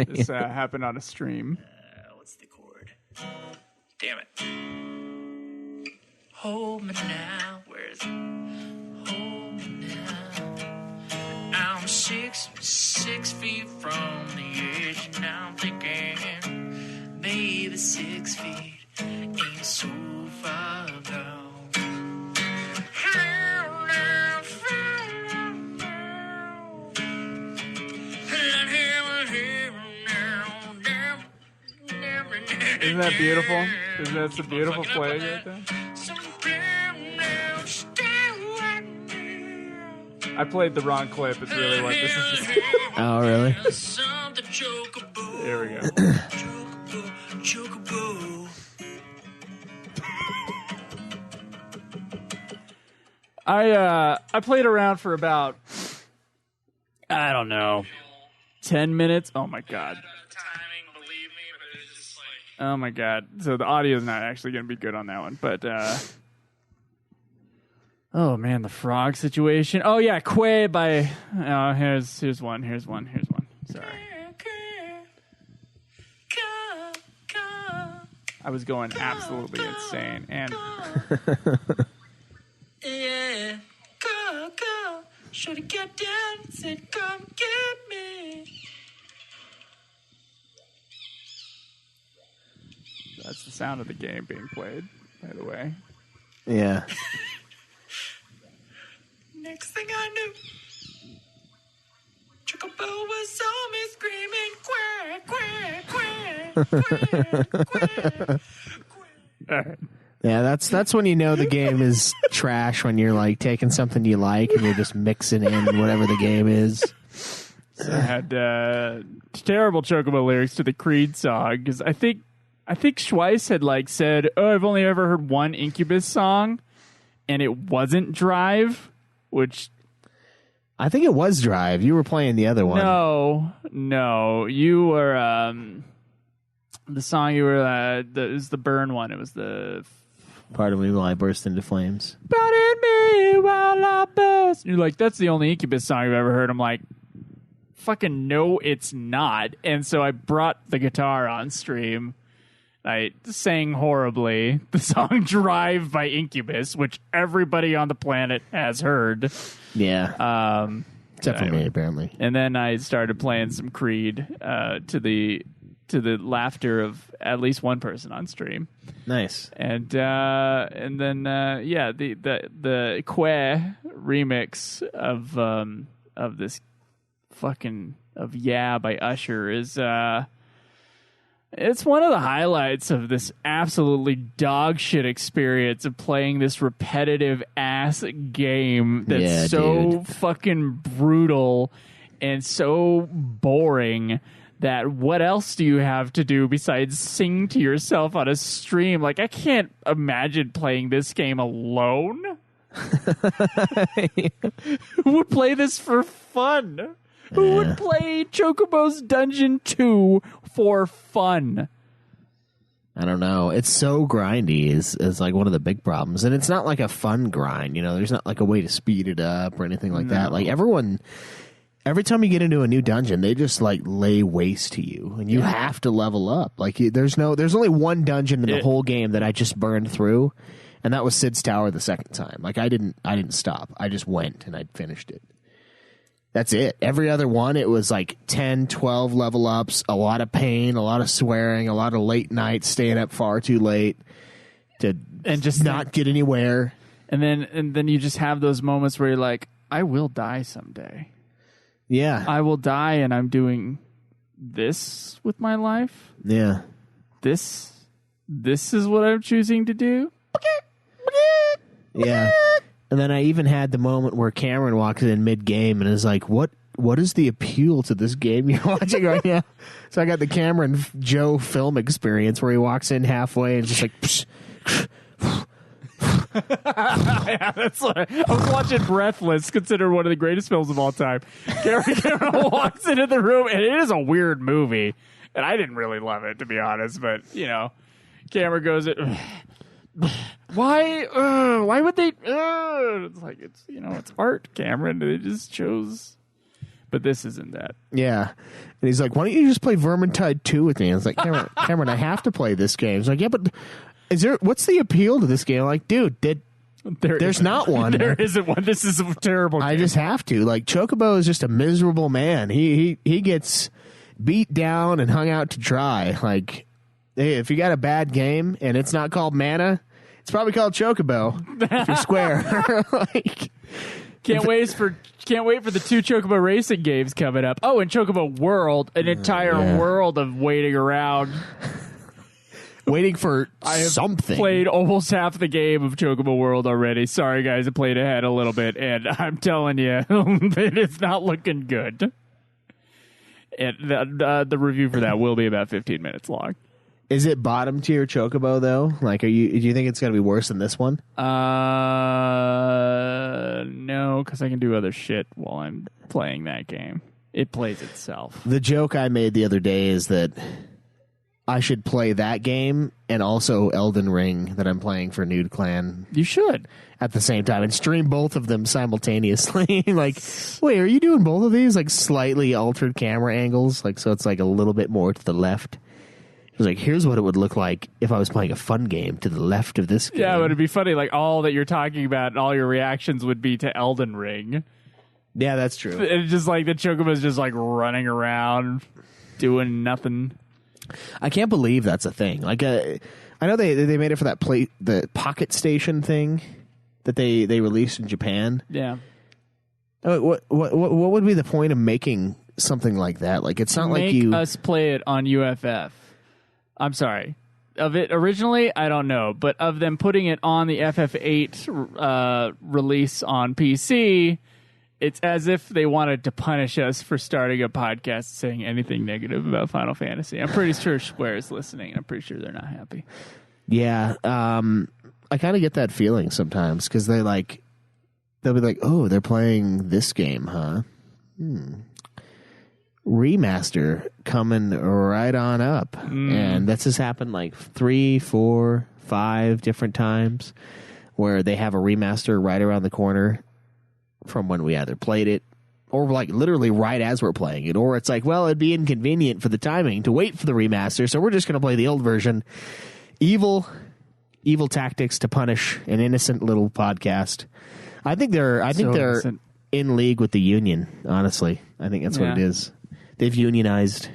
this happened on a stream. What's the chord? Damn it. Hold me now. Where is it? Hold me now. I'm 6 feet from the edge, and now I'm thinking maybe 6 feet ain't so far gone. Isn't that beautiful? Isn't that some beautiful play right there? I played the wrong clip. It's really what this is. Just... Oh, really? Here we go. Chocobo. I played around for about, I don't know, 10 minutes. Oh my god. Oh my god. So the audio is not actually going to be good on that one, but oh man, the frog situation. Oh yeah, Quay by here's one. Sorry. I was going absolutely insane and yeah, go. Shorty got down and said, come get me. that's the sound of the game being played, by the way. Yeah. Next thing I knew, Chocobo was on me screaming, quack. All right. Yeah, that's when you know the game is trash, when you're like taking something you like and you're just mixing in whatever the game is. So I had terrible Chocobo lyrics to the Creed song because I think Schweiss had like said, "Oh, I've only ever heard one Incubus song, and it wasn't Drive," which I think it was Drive. You were playing the other one. No, you were the song you were it was the Burn one. It was the Pardon me while I burst into flames. Pardon me while I burst. You're like, that's the only Incubus song I've ever heard. I'm like, fucking no, it's not. And so I brought the guitar on stream. I sang horribly the song Drive by Incubus, which everybody on the planet has heard. Yeah. Except for me, apparently. And then I started playing some Creed to the laughter of at least one person on stream. Nice. And then the Quay remix of this fucking of Yeah by Usher is it's one of the highlights of this absolutely dog shit experience of playing this repetitive ass game that's fucking brutal and so boring that what else do you have to do besides sing to yourself on a stream? Like, I can't imagine playing this game alone. Who would play this for fun? Who would play Chocobo's Dungeon 2 for fun? I don't know. It's so grindy is like one of the big problems. And it's not like a fun grind, you know. There's not like a way to speed it up or anything like that. Like every time you get into a new dungeon, they just like lay waste to you, and you have to level up. Like there's only one dungeon in the whole game that I just burned through, and that was Sid's Tower the second time. Like I didn't stop. I just went and I finished it. That's it. Every other one, it was like 10, 12 level ups, a lot of pain, a lot of swearing, a lot of late nights, staying up far too late to just not get anywhere. And then you just have those moments where you're like, I will die someday. Yeah. I will die, and I'm doing this with my life. Yeah. This is what I'm choosing to do. Yeah. And then I even had the moment where Cameron walks in mid-game and is like, what is the appeal to this game you're watching right now? So I got the Cameron Joe film experience where he walks in halfway and just like... Psh, yeah, that's like, I was watching Breathless, considered one of the greatest films of all time. Cameron walks into the room, and it is a weird movie. And I didn't really love it, to be honest. But, you know, Cameron goes... Why would they? It's like it's art, Cameron. They just chose, but this isn't that. Yeah, and he's like, "Why don't you just play Vermintide 2 with me?" I was like, "Cameron, I have to play this game." He's like, "Yeah, but what's the appeal to this game?" I'm like, dude, there's not one. There isn't one. This is a terrible game. I just have to. Like, Chocobo is just a miserable man. He gets beat down and hung out to dry. Like, hey, if you got a bad game and it's not called Mana, it's probably called Chocobo. If you're square. Like, can't wait for the 2 Chocobo racing games coming up. Oh, and Chocobo World, an entire world of waiting around. waiting for something. Played almost half the game of Chocobo World already. Sorry, guys, I played ahead a little bit, and I'm telling you, it's not looking good. And the review for that will be about 15 minutes long. Is it bottom tier Chocobo though? Like, do you think it's going to be worse than this one? No, because I can do other shit while I'm playing that game. It plays itself. The joke I made the other day is that I should play that game and also Elden Ring that I'm playing for Nude Clan. You should. At the same time and stream both of them simultaneously. Like, wait, are you doing both of these? Like slightly altered camera angles? Like, so it's like a little bit more to the left. It was like, here's what it would look like if I was playing a fun game to the left of this game. Yeah, but it'd be funny. Like, all that you're talking about and all your reactions would be to Elden Ring. Yeah, that's true. It's just like the Chocobo's just like running around doing nothing. I can't believe that's a thing. Like, I know they made it for that the Pocket Station thing that they released in Japan. Yeah. What would be the point of making something like that? Like, it's not like you make us play it on UFF. I'm sorry. Of it originally, I don't know, but of them putting it on the FF8 release on PC, it's as if they wanted to punish us for starting a podcast saying anything negative about Final Fantasy. I'm pretty sure Square is listening, and I'm pretty sure they're not happy. Yeah, I kind of get that feeling sometimes because they'll be like, oh, they're playing this game, huh? Remaster coming right on up. And that's just happened like 3, 4, 5 different times where they have a remaster right around the corner from when we either played it or like literally right as we're playing it, or it's like, well, it'd be inconvenient for the timing to wait for the remaster, so we're just going to play the old version. Evil tactics to punish an innocent little podcast. I think they're innocent. In league with the union, honestly. I think that's what it is. They've unionized.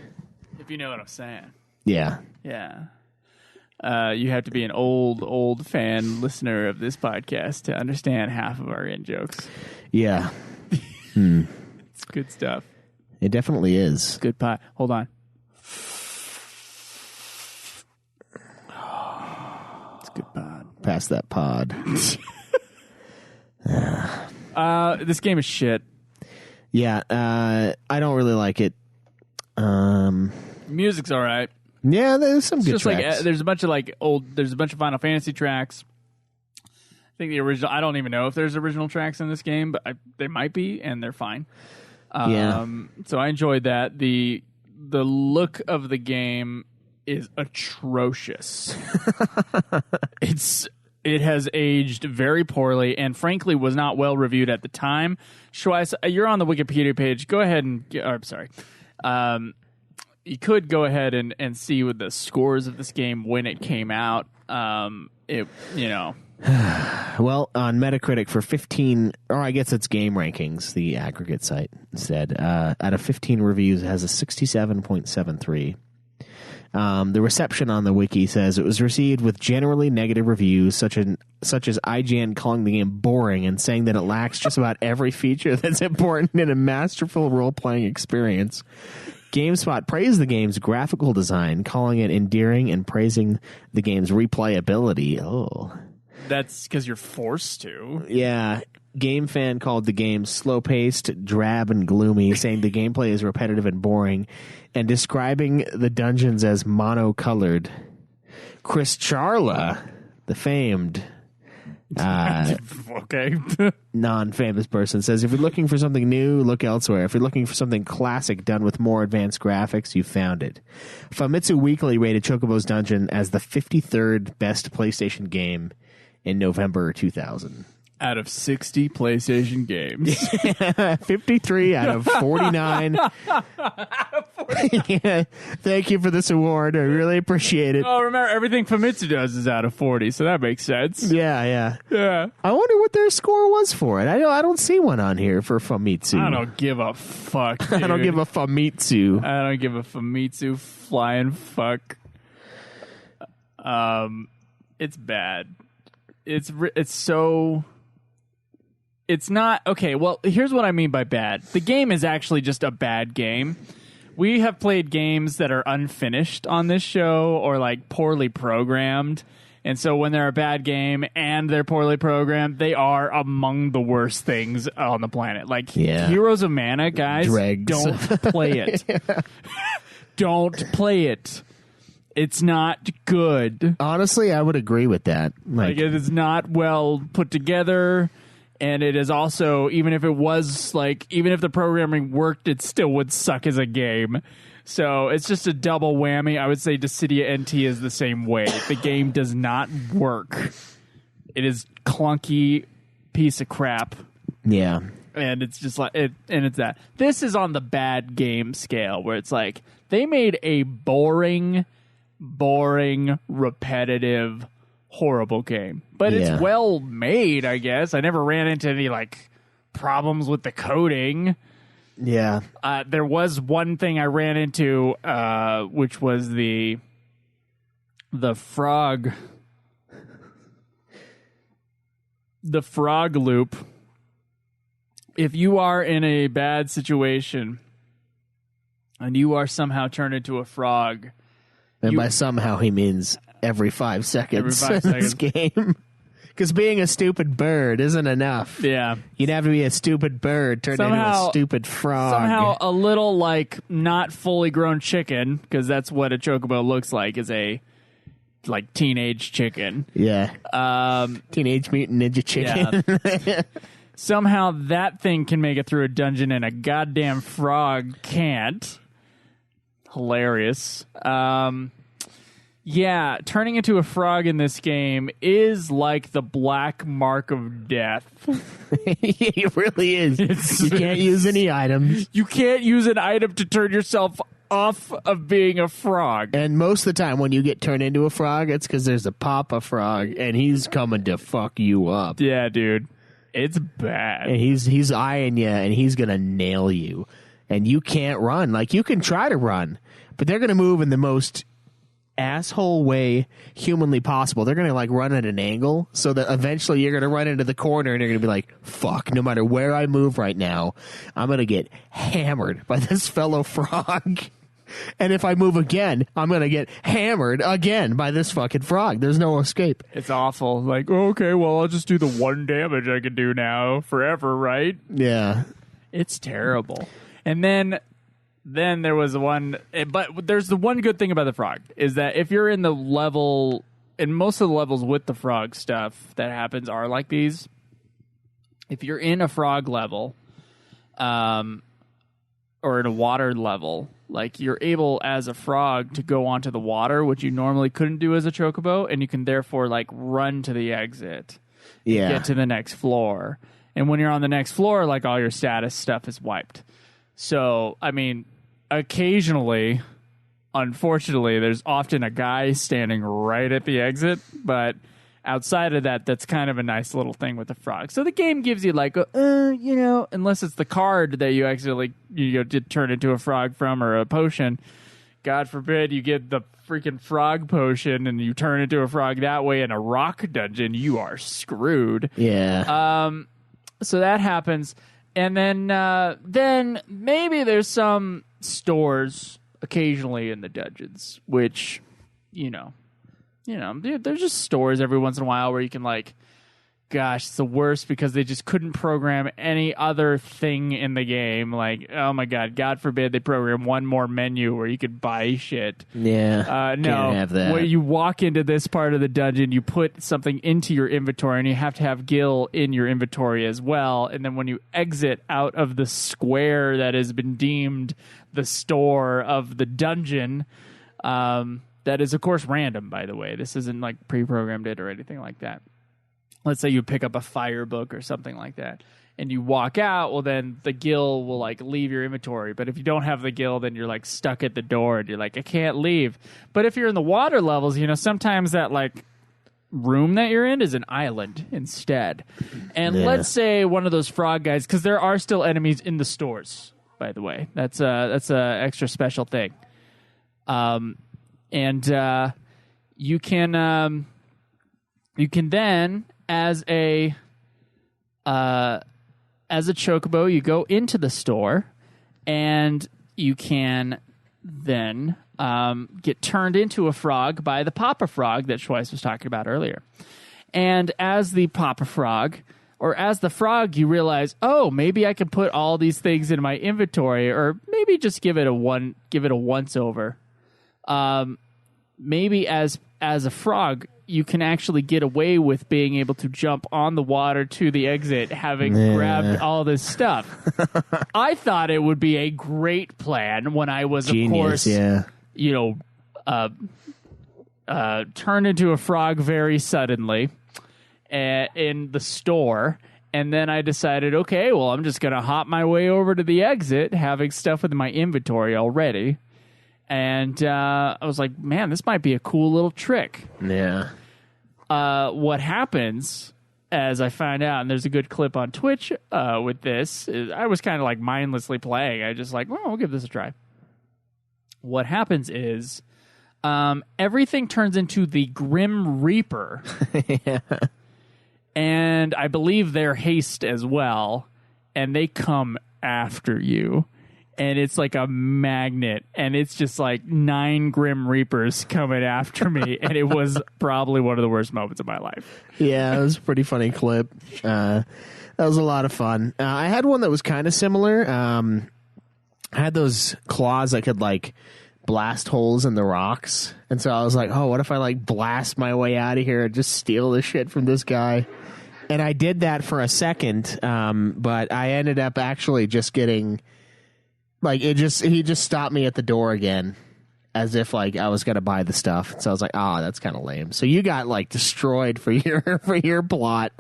If you know what I'm saying. Yeah. Yeah. You have to be an old fan listener of this podcast to understand half of our in-jokes. Yeah. It's good stuff. It definitely is. Good pot. Hold on. It's good pod. Pass that pod. This game is shit. Yeah, I don't really like it. Music's all right. Yeah, there's some good Just tracks. like there's a bunch of Final Fantasy tracks. I think the original. I don't even know if there's original tracks in this game, but they might be, and they're fine. So I enjoyed that. The look of the game is atrocious. It has aged very poorly, and frankly, was not well reviewed at the time. Schweiss, you're on the Wikipedia page. Go ahead and I'm sorry. You could go ahead and see with the scores of this game when it came out. Well, on Metacritic for 15, or I guess it's Game Rankings, the aggregate site instead, out of 15 reviews, it has a 67.73. The reception on the wiki says it was received with generally negative reviews, such as IGN calling the game boring and saying that it lacks just about every feature that's important in a masterful role-playing experience. GameSpot praised the game's graphical design, calling it endearing and praising the game's replayability. Oh. That's because you're forced to. Yeah. GameFan called the game slow-paced, drab, and gloomy, saying the gameplay is repetitive and boring, and describing the dungeons as mono-colored. Chris Charla, the famed okay. non-famous person, says, if you're looking for something new, look elsewhere. If you're looking for something classic done with more advanced graphics, you found it. Famitsu Weekly rated Chocobo's Dungeon as the 53rd best PlayStation game in November 2000. Out of 60 PlayStation games. 53 out of 49. Yeah, thank you for this award. I really appreciate it. Oh, remember, everything Famitsu does is out of 40, so that makes sense. Yeah. Yeah. I wonder what their score was for it. I don't see one on here for Famitsu. I don't give a fuck, dude. I don't give a Famitsu. I don't give a Famitsu flying fuck. It's bad. It's so... It's not... Okay, well, here's what I mean by bad. The game is actually just a bad game we have played games that are unfinished on this show or like poorly programmed. And so when they're a bad game and they're poorly programmed, they are among the worst things on the planet. Like Heroes of Mana, guys, don't play it. Don't play it. It's not good. Honestly, I would agree with that. Like it is not well put together. And it is also, even if it was like, even if the programming worked, it still would suck as a game. So it's just a double whammy. I would say Dissidia NT is the same way. The game does not work. It is clunky piece of crap. Yeah. And it's just like it, and it's that. This is on the bad game scale where it's like they made a boring, repetitive, horrible game. But it's well made, I guess. I never ran into any like problems with the coding. Yeah. There was one thing I ran into, which was the frog loop. If you are in a bad situation and you are somehow turned into a frog, and by somehow he means every 5 seconds in this game. Because being a stupid bird isn't enough. Yeah. You'd have to be a stupid bird turned into a stupid frog. Somehow a little, like, not fully grown chicken, because that's what a chocobo looks like, is a, like, teenage chicken. Yeah. Teenage Mutant Ninja Chicken. Yeah. Somehow that thing can make it through a dungeon and a goddamn frog can't. Hilarious. Yeah, turning into a frog in this game is like the black mark of death. It really is. You can't use any items. You can't use an item to turn yourself off of being a frog. And most of the time when you get turned into a frog, it's because there's a Papa Frog, and he's coming to fuck you up. Yeah, dude. It's bad. And he's eyeing you, and he's going to nail you. And you can't run. Like, you can try to run, but they're going to move in the most asshole way humanly possible. They're gonna like run at an angle so that eventually you're gonna run into the corner and you're gonna be like, fuck, no matter where I move right now, I'm gonna get hammered by this fellow frog. And if I move again, I'm gonna get hammered again by this fucking frog. There's no escape. It's awful. Like, okay, well, I'll just do the one damage I can do now forever, right? Yeah. It's terrible. And then there was one, but there's the one good thing about the frog is that if you're in the level, and most of the levels with the frog stuff that happens are like these. If you're in a frog level, or in a water level, like you're able as a frog to go onto the water, which you normally couldn't do as a chocobo, and you can therefore like run to the exit, get to the next floor. And when you're on the next floor, like all your status stuff is wiped. So, I mean, occasionally, unfortunately, there's often a guy standing right at the exit, but outside of that, that's kind of a nice little thing with the frog. So the game gives you like, unless it's the card that you accidentally did turn into a frog from or a potion. God forbid you get the freaking frog potion and you turn into a frog that way in a rock dungeon, you are screwed. Yeah. So that happens. And then maybe there's some stores occasionally in the dungeons, which, there's just stores every once in a while where you can like, gosh, it's the worst because they just couldn't program any other thing in the game. Like, oh my God forbid they program one more menu where you could buy shit. Yeah. No, can't have that. When you walk into this part of the dungeon, you put something into your inventory and you have to have Gil in your inventory as well. And then when you exit out of the square that has been deemed the store of the dungeon, that is of course random, by the way. This isn't like pre-programmed it or anything like that. Let's say you pick up a fire book or something like that and you walk out, well, then the Gil will like leave your inventory. But if you don't have the Gil, then you're like stuck at the door and you're like, I can't leave. But if you're in the water levels, sometimes that like room that you're in is an island instead. And let's say one of those frog guys, because there are still enemies in the stores, by the way. That's a extra special thing. You can then, as a chocobo, you go into the store and you can then get turned into a frog by the Papa Frog that Schweiss was talking about earlier. And as the Papa Frog, or as the frog, you realize, oh, maybe I can put all these things in my inventory, or maybe just give it a once over. Maybe as a frog, you can actually get away with being able to jump on the water to the exit, having grabbed all this stuff. I thought it would be a great plan when I was, Genius, of course, turned into a frog very suddenly in the store. And then I decided, okay, well, I'm just going to hop my way over to the exit, having stuff with my inventory already. And I was like, man, this might be a cool little trick. Yeah. What happens, as I find out, and there's a good clip on Twitch with this, is I was kind of like mindlessly playing. I just like, well, I'll give this a try. What happens is everything turns into the Grim Reaper. Yeah. And I believe they're haste as well. And they come after you. And it's like a magnet. And it's just like 9 Grim Reapers coming after me. And it was probably one of the worst moments of my life. Yeah, it was a pretty funny clip. That was a lot of fun. I had one that was kind of similar. I had those claws that could like blast holes in the rocks. And so I was like, oh, what if I like blast my way out of here and just steal the shit from this guy? And I did that for a second, but I ended up actually just getting like he just stopped me at the door again, as if like I was gonna buy the stuff. So I was like, oh, that's kind of lame. So you got like destroyed for your plot.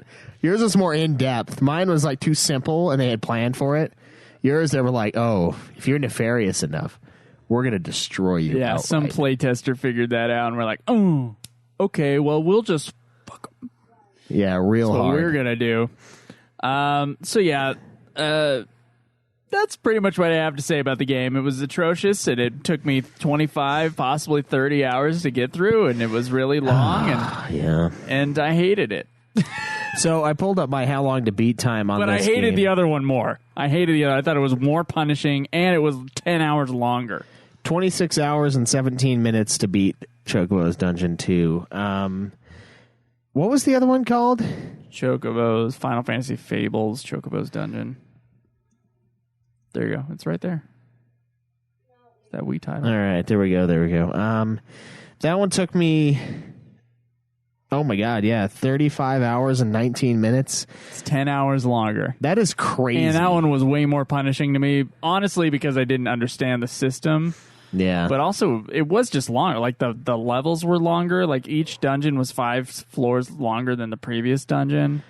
Yours was more in depth. Mine was like too simple, and they had planned for it. Yours, they were like, oh, if you're nefarious enough, we're gonna destroy you. Yeah, outright. some playtester figured that out, and we're like, oh, okay, well, we'll just fuck 'em. Yeah, real That's hard. what we're gonna do. So yeah, that's pretty much what I have to say about the game. It was atrocious, and it took me 25, possibly 30 hours to get through, and it was really long, and I hated it. So I pulled up my how long to beat time on But this I hated game. the other one more. I thought it was more punishing, and it was 10 hours longer. 26 hours and 17 minutes to beat Chocobo's Dungeon 2. What was the other one called? Chocobo's Final Fantasy Fables, Chocobo's Dungeon. There you go. It's right there. That Wii title. All right, there we go. That one took me, oh my God, 35 hours and 19 minutes. It's 10 hours longer. That is crazy. And that one was way more punishing to me, honestly, because I didn't understand the system. Yeah. But also, it was just longer. Like, the levels were longer. Like, each dungeon was 5 floors longer than the previous dungeon.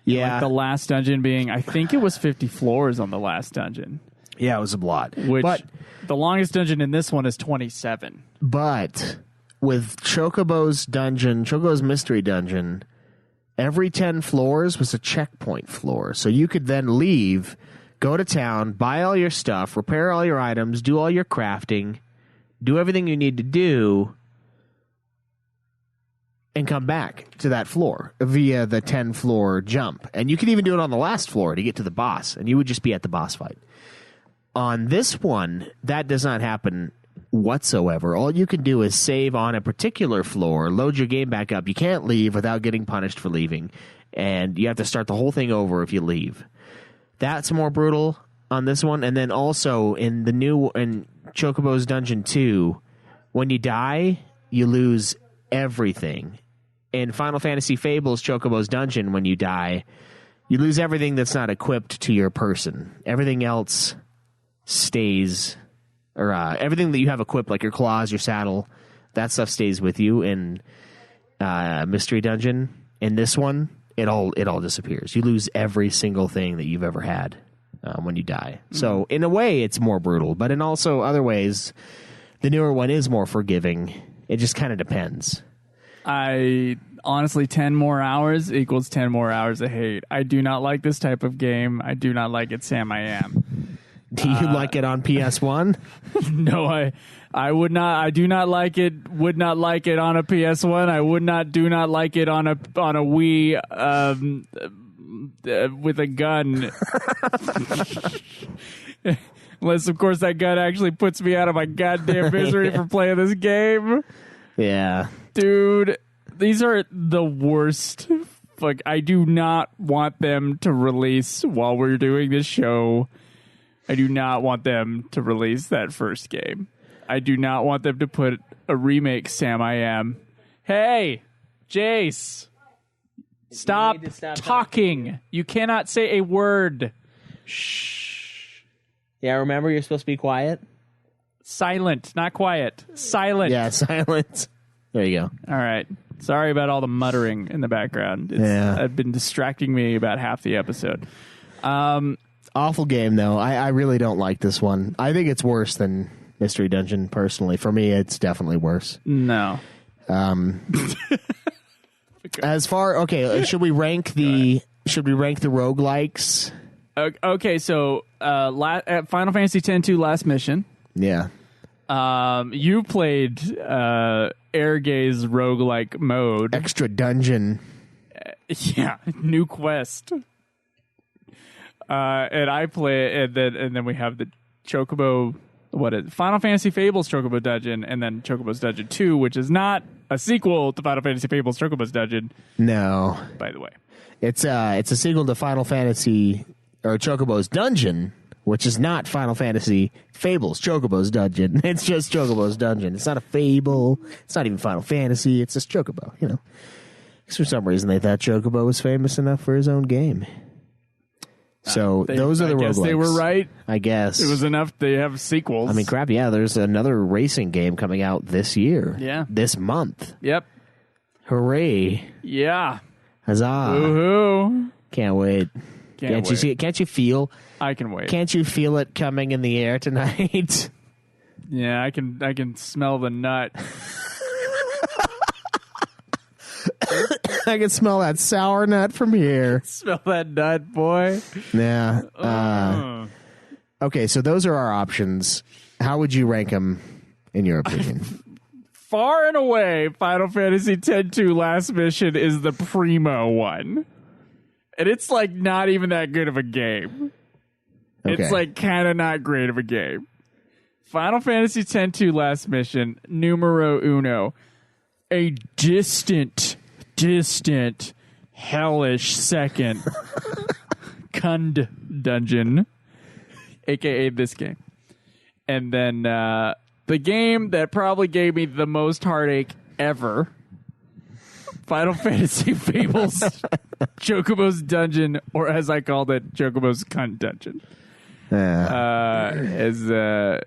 Yeah. Like, the last dungeon being, I think it was 50 floors on the last dungeon. Yeah, it was a lot. But the longest dungeon in this one is 27. But with Chocobo's Dungeon, Chocobo's Mystery Dungeon, every 10 floors was a checkpoint floor. So you could then leave, go to town, buy all your stuff, repair all your items, do all your crafting, do everything you need to do, and come back to that floor via the 10-floor jump. And you could even do it on the last floor to get to the boss, and you would just be at the boss fight. On this one, that does not happen whatsoever. All you can do is save on a particular floor, load your game back up. You can't leave without getting punished for leaving, and you have to start the whole thing over if you leave. That's more brutal on this one. And then also in Chocobo's Dungeon 2, when you die, you lose everything. In Final Fantasy Fables Chocobo's Dungeon, when you die, you lose everything that's not equipped to your person. Everything else stays, or everything that you have equipped, like your claws, your saddle, that stuff stays with you. In Mystery Dungeon, in this one, it all disappears. You lose every single thing that you've ever had when you die. So in a way, it's more brutal, but in also other ways, the newer one is more forgiving. It just kind of depends. Honestly, 10 more hours equals 10 more hours of hate. I do not like this type of game. I do not like it, Sam. I am. Do you like it on PS1? No, I would not. I do not like it. Would not like it on a PS1. I would not. Do not like it on a Wii with a gun. Unless, of course, that gun actually puts me out of my goddamn misery for playing this game. Yeah. Dude, these are the worst. Like, I do not want them to release while we're doing this show. I do not want them to release that first game. I do not want them to put a remake Sam I Am. Hey, Jace. Stop talking. You cannot say a word. Shh. Yeah, remember you're supposed to be quiet? Silent, not quiet. Silent. Yeah, silent. There you go. All right. Sorry about all the muttering in the background. It's been distracting me about half the episode. Awful game, though. I really don't like this one. I think it's worse than Mystery Dungeon, personally. For me, it's definitely worse. No. As far... Okay, should we rank the roguelikes? Okay, so at Final Fantasy X-2 Last Mission. Yeah. You played Air Gaze roguelike mode. Extra dungeon. Yeah, new quest. And I play, and then we have the Chocobo. What is it? Final Fantasy Fables Chocobo Dungeon, and then Chocobo's Dungeon 2, which is not a sequel to Final Fantasy Fables Chocobo's Dungeon. No, by the way, it's a sequel to Final Fantasy or Chocobo's Dungeon, which is not Final Fantasy Fables Chocobo's Dungeon. It's just Chocobo's Dungeon. It's not a fable. It's not even Final Fantasy. It's just Chocobo. You know, 'cause for some reason they thought Chocobo was famous enough for his own game. So those are the roguelikes. I guess they were right. I guess. It was enough they have sequels. I mean, crap, yeah, there's another racing game coming out this year. Yeah. This month. Yep. Hooray. Yeah. Huzzah. Woohoo. Can't wait. Can't wait. You see it? Can't you feel? I can wait. Can't you feel it coming in the air tonight? Yeah, I can smell the nut. I can smell that sour nut from here. Smell that nut, boy. Yeah. Okay, so those are our options. How would you rank them, in your opinion? Far and away, Final Fantasy X-2 Last Mission is the primo one. And it's like not even that good of a game. Okay. It's like kind of not great of a game. Final Fantasy X-2 Last Mission, numero uno. A distant, hellish second Kund dungeon, a.k.a. this game. And then the game that probably gave me the most heartache ever, Final Fantasy Fables Chocobo's Dungeon, or as I called it, Chocobo's Kund Dungeon, as the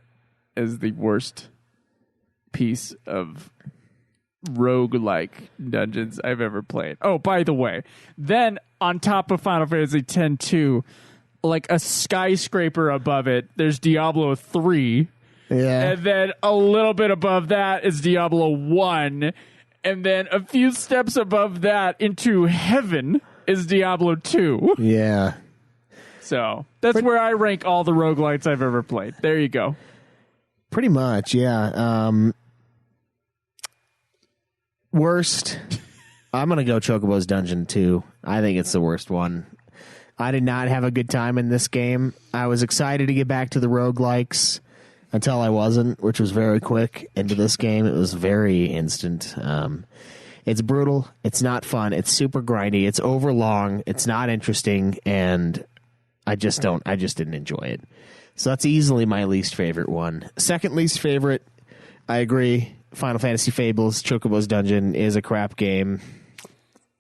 worst piece of roguelike dungeons I've ever played. Oh, by the way, then on top of Final Fantasy X-2, like a skyscraper above it, there's Diablo 3. Yeah. And then a little bit above that is Diablo 1. And then a few steps above that into heaven is Diablo 2. Yeah. So that's where I rank all the roguelites I've ever played. There you go. Pretty much, yeah. Worst, I'm going to go Chocobo's Dungeon 2. I think it's the worst one. I did not have a good time in this game. I was excited to get back to the roguelikes until I wasn't, which was very quick. Into this game, it was very instant. It's brutal. It's not fun. It's super grindy. It's overlong. It's not interesting, and I just didn't enjoy it. So that's easily my least favorite one. Second least favorite, I agree. Final Fantasy Fables Chocobo's Dungeon is a crap game.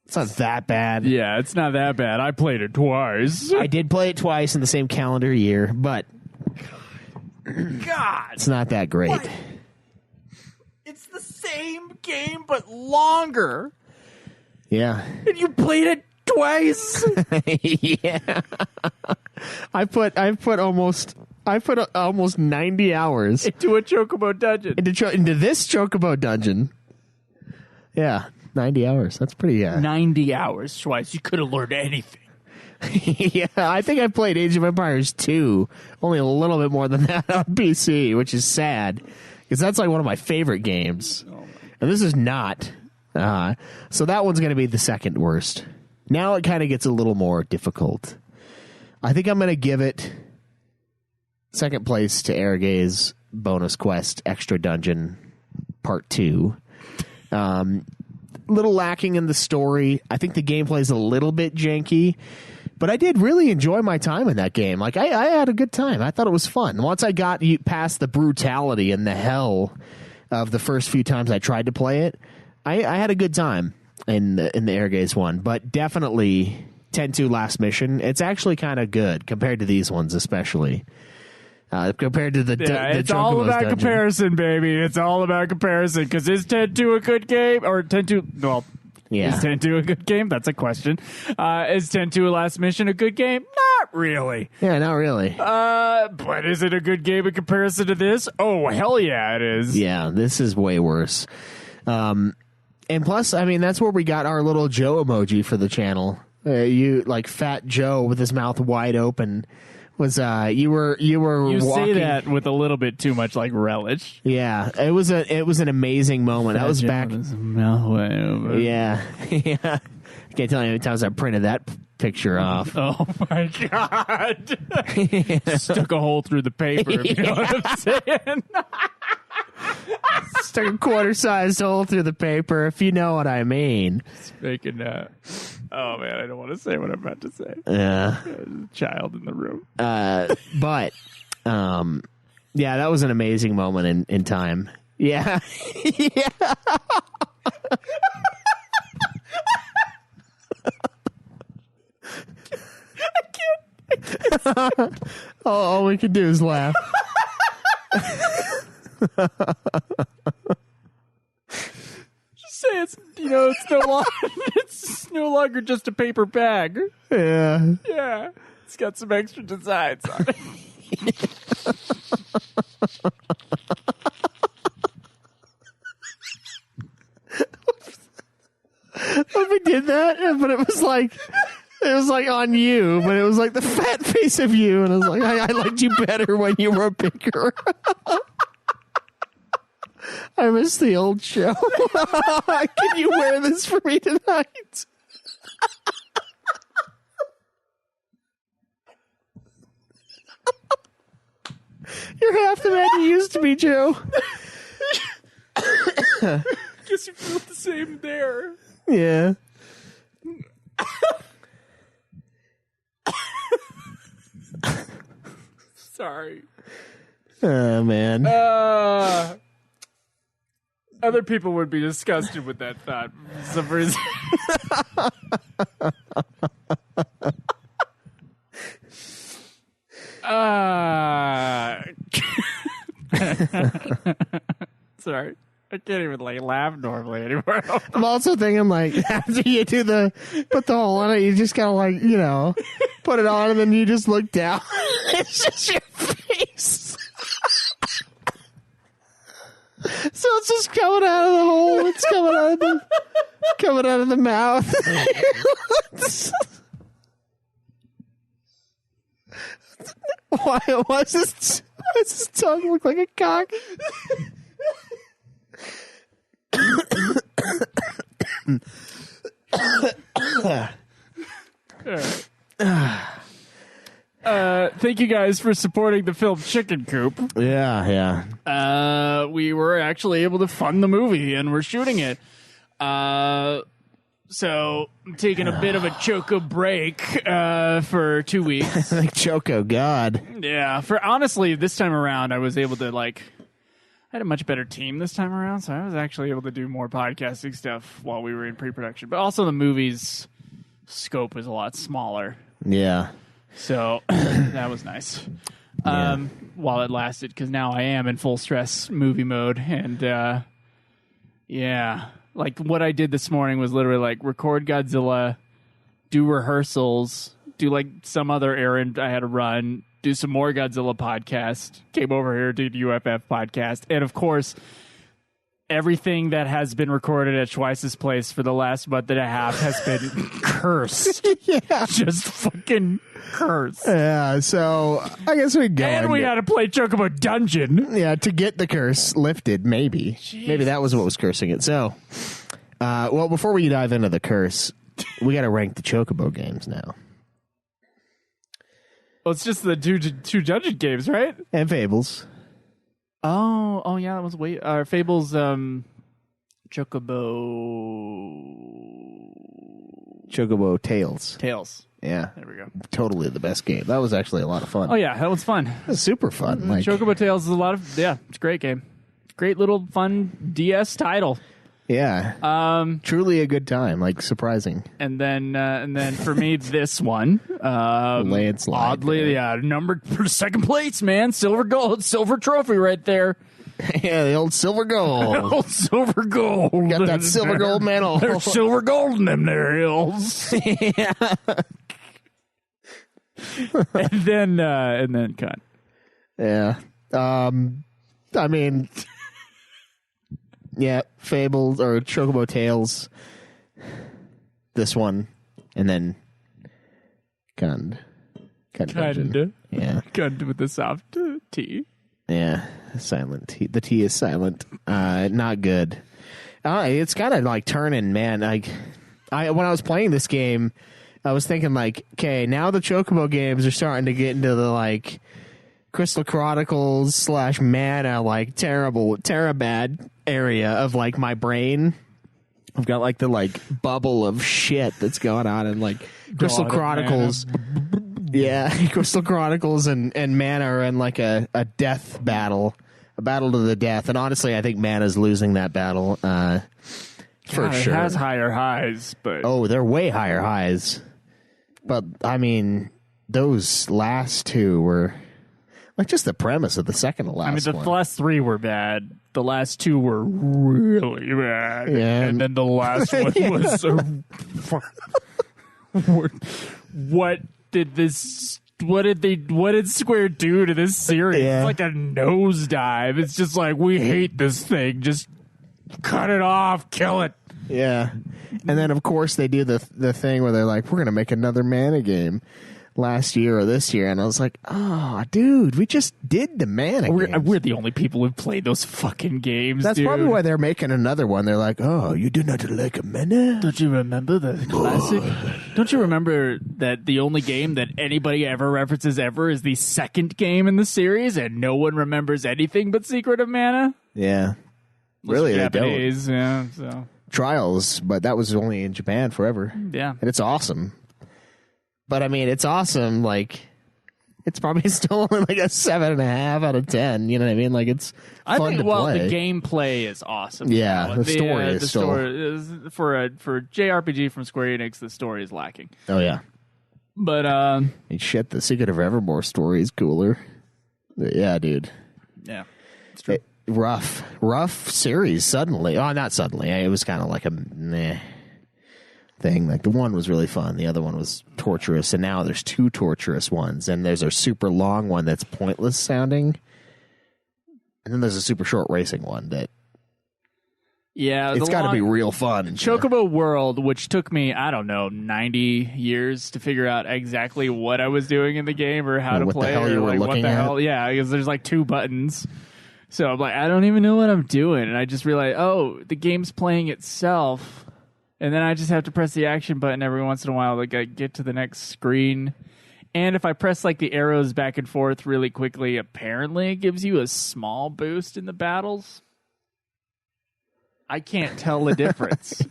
It's not that bad. Yeah, it's not that bad. I played it twice. I did play it twice in the same calendar year, but God, it's not that great. What? It's the same game but longer. Yeah. And you played it twice? Yeah. I put almost 90 hours into a Chocobo dungeon. Into this Chocobo dungeon. Yeah, 90 hours. That's pretty... 90 hours twice. You could have learned anything. Yeah, I think I played Age of Empires 2 only a little bit more than that on PC, which is sad, because that's like one of my favorite games. And this is not. So that one's going to be the second worst. Now it kind of gets a little more difficult. I think I'm going to give it second place to Erge's bonus quest, Extra Dungeon Part 2. Little lacking in the story. I think the gameplay is a little bit janky, but I did really enjoy my time in that game. Like, I had a good time. I thought it was fun. Once I got past the brutality and the hell of the first few times I tried to play it, I had a good time in the Erge's one. But definitely 10-2 last mission. It's actually kind of good compared to these ones, especially. Compared to the it's Chocobo's all about dungeon. comparison, baby. It's all about comparison. Because is 10-2 a good game? Or 10-2... Well, Yeah. is 10-2 a good game? That's a question. Is 10-2 a last mission a good game? Not really. Yeah, not really. But is it a good game in comparison to this? Oh, hell yeah, it is. Yeah, this is way worse. And plus, I mean, that's where we got our little Joe emoji for the channel. You like Fat Joe with his mouth wide open. Was you were You walking. say that with a little bit too much like relish. Yeah, it was an amazing moment. That was back. Yeah, yeah. I can't tell you how many times I printed that picture off. Oh my god! Stuck a hole through the paper. If you know what I'm saying. Stuck a quarter-sized hole through the paper, if you know what I mean. Making oh man, I don't want to say what I'm about to say. Yeah. There's a child in the room. But yeah, that was an amazing moment in time. Yeah. Yeah. I can't. All we can do is laugh. Just say it's it's no longer just a paper bag. Yeah. Yeah, it's got some extra designs on it. If we did that, but it was like on you, but it was like the fat face of you, and I was like, I liked you better when you were bigger. I miss the old show. Can you wear this for me tonight? You're half the man you used to be, Joe. Guess you feel the same there. Yeah. Sorry. Oh, man. Other people would be disgusted with that thought. For some reason. Sorry. I can't even laugh normally anymore. I'm also thinking after you put the hole in it, you just gotta put it on and then you just look down. It's just your face. So it's just coming out of the hole. It's coming out of the mouth. Why does his tongue look like a cock? Thank you guys for supporting the film Chicken Coop. Yeah. We were actually able to fund the movie, and we're shooting it. So I'm taking a bit of a Choco break for 2 weeks. Like Choco, God. Yeah, honestly, this time around, I was able to I had a much better team this time around, so I was actually able to do more podcasting stuff while we were in pre-production. But also the movie's scope is a lot smaller. Yeah. So that was nice. While it lasted, because now I am in full stress movie mode. And yeah, what I did this morning was literally record Godzilla, do rehearsals, do some other errand I had to run, do some more Godzilla podcast, came over here, did UFF podcast, and of course, everything that has been recorded at Schweiss's place for the last month and a half has been cursed. Yeah. Just fucking cursed. Yeah, so I guess we go. And we had to play Chocobo Dungeon. Yeah, to get the curse lifted, maybe. Jeez. Maybe that was what was cursing it. So, well, before we dive into the curse, we got to rank the Chocobo games now. Well, it's just the two judging games, right? And Fables. Oh yeah, that was Fables. Chocobo Tales. Yeah, There we go. totally the best game. That was actually a lot of fun. Oh yeah, that was fun. It was super fun. Like, Chocobo Tales is it's a great game. Great little fun DS title. yeah, truly a good time. Like surprising. And then for me, this one, Landslide. oddly, numbered for second place, man. Silver trophy right there. Yeah, the old silver gold. Old silver gold. Got that silver gold medal. There's silver gold in them there hills. Yeah. and then cut. Yeah. I mean, yeah, Fables or Chocobo Tales. This one, and then Kind. Yeah. Kind with the soft T. Yeah. Silent T. The T is silent. Not good. It's kind of like turning, man. Like, when I was playing this game, I was thinking like, okay, now the Chocobo games are starting to get into the like Crystal Chronicles / Mana, like Terabad area of like my brain. I've got like the like bubble of shit that's going on in like Crystal Chronicles. Yeah, Crystal Chronicles and Mana are in like a death battle, a battle to the death. And honestly, I think Mana's losing that battle for sure. It has higher highs, but oh, they're way higher highs. But I mean, those last two were like just the premise of the second to last. I mean, the one. last three were bad. The last two were really bad. Yeah. And then the last one was what did Square do to this series? Yeah. It's like a nosedive. It's just like, we hate this thing. Just cut it off, kill it. Yeah. And then, of course, they do the thing where they're like, we're going to make another Mana game last year or this year. And I was like, oh, dude, we just did the Mana games. We're the only people who've played those fucking games, That's dude. probably why they're making another one. They're like, oh, you do not like a Mana? Don't you remember the classic? Don't you remember that the only game that anybody ever references ever is the second game in the series, and no one remembers anything but Secret of Mana? Yeah. Really, they don't. Japanese, yeah, so... Trials, but that was only in Japan forever. Yeah. And it's awesome. But I mean, it's awesome. Like, it's probably still only like a 7.5 out of 10. You know what I mean? Like, it's fun to play. The gameplay is awesome. Yeah, the story is still... For JRPG from Square Enix, the story is lacking. Oh, yeah. But, shit, the Secret of Evermore story is cooler. Yeah, dude. Yeah, it's true. Rough series suddenly. Oh, not suddenly. It was kind of like a meh thing. Like the one was really fun. The other one was torturous. And now there's two torturous ones. And there's a super long one that's pointless sounding. And then there's a super short racing one that... Yeah, it's got to be real fun. Chocobo World, which took me, I don't know, 90 years to figure out exactly what I was doing in the game or how to play. What the hell you were looking at? Yeah, because there's like 2 buttons. So I'm like, I don't even know what I'm doing. And I just realized, oh, the game's playing itself. And then I just have to press the action button every once in a while to get to the next screen. And if I press like the arrows back and forth really quickly, apparently it gives you a small boost in the battles. I can't tell the difference.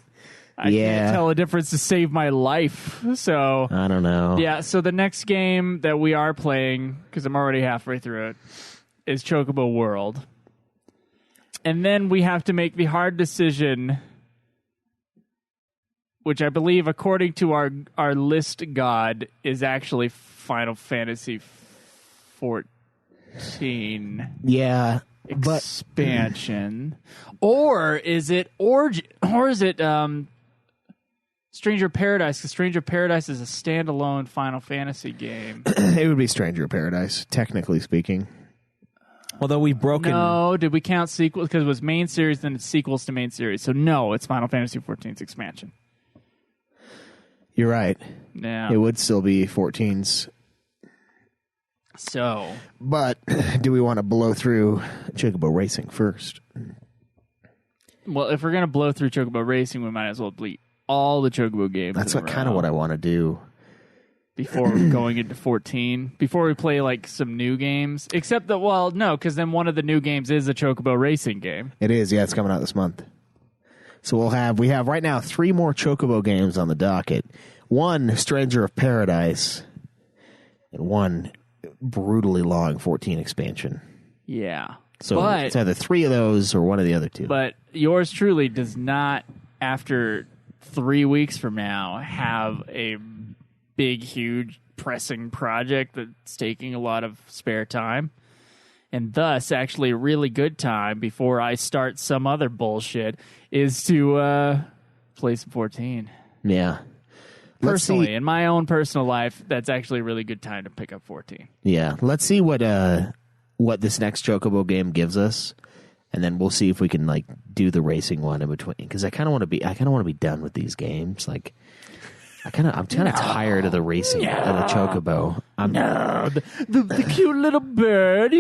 I can't tell the difference to save my life. So I don't know. Yeah, so the next game that we are playing, because I'm already halfway through it, is Chocobo World. And then we have to make the hard decision, which I believe, according to our list god, is actually Final Fantasy 14. Yeah. Expansion. Or is it Stranger Paradise? Because Stranger Paradise is a standalone Final Fantasy game. It would be Stranger Paradise, technically speaking. Although we've broken... No, did we count sequels? Because it was main series, then it's sequels to main series. So no, it's Final Fantasy 14's expansion. You're right. Yeah. It would still be 14's. So... But do we want to blow through Chocobo Racing first? Well, if we're going to blow through Chocobo Racing, we might as well bleed all the Chocobo games. That's kind of what I want to do. before going into 14. Before we play like some new games, except that no, because then one of the new games is a Chocobo racing game. It is, yeah. It's coming out this month. So we have right now 3 more Chocobo games on the docket. 1 Stranger of Paradise, and 1 brutally long 14 expansion. Yeah. So it's either 3 of those or one of the other 2. But yours truly does not, after 3 weeks from now, have a big, huge, pressing project that's taking a lot of spare time. And thus, actually, a really good time before I start some other bullshit is to play some 14. Yeah. Personally, in my own personal life, that's actually a really good time to pick up 14. Yeah. Let's see what this next Chocobo game gives us, and then we'll see if we can like do the racing one in between. Because I kind of want to be done with these games. Like, I'm kind of tired of the racing of the Chocobo. The cute little bird.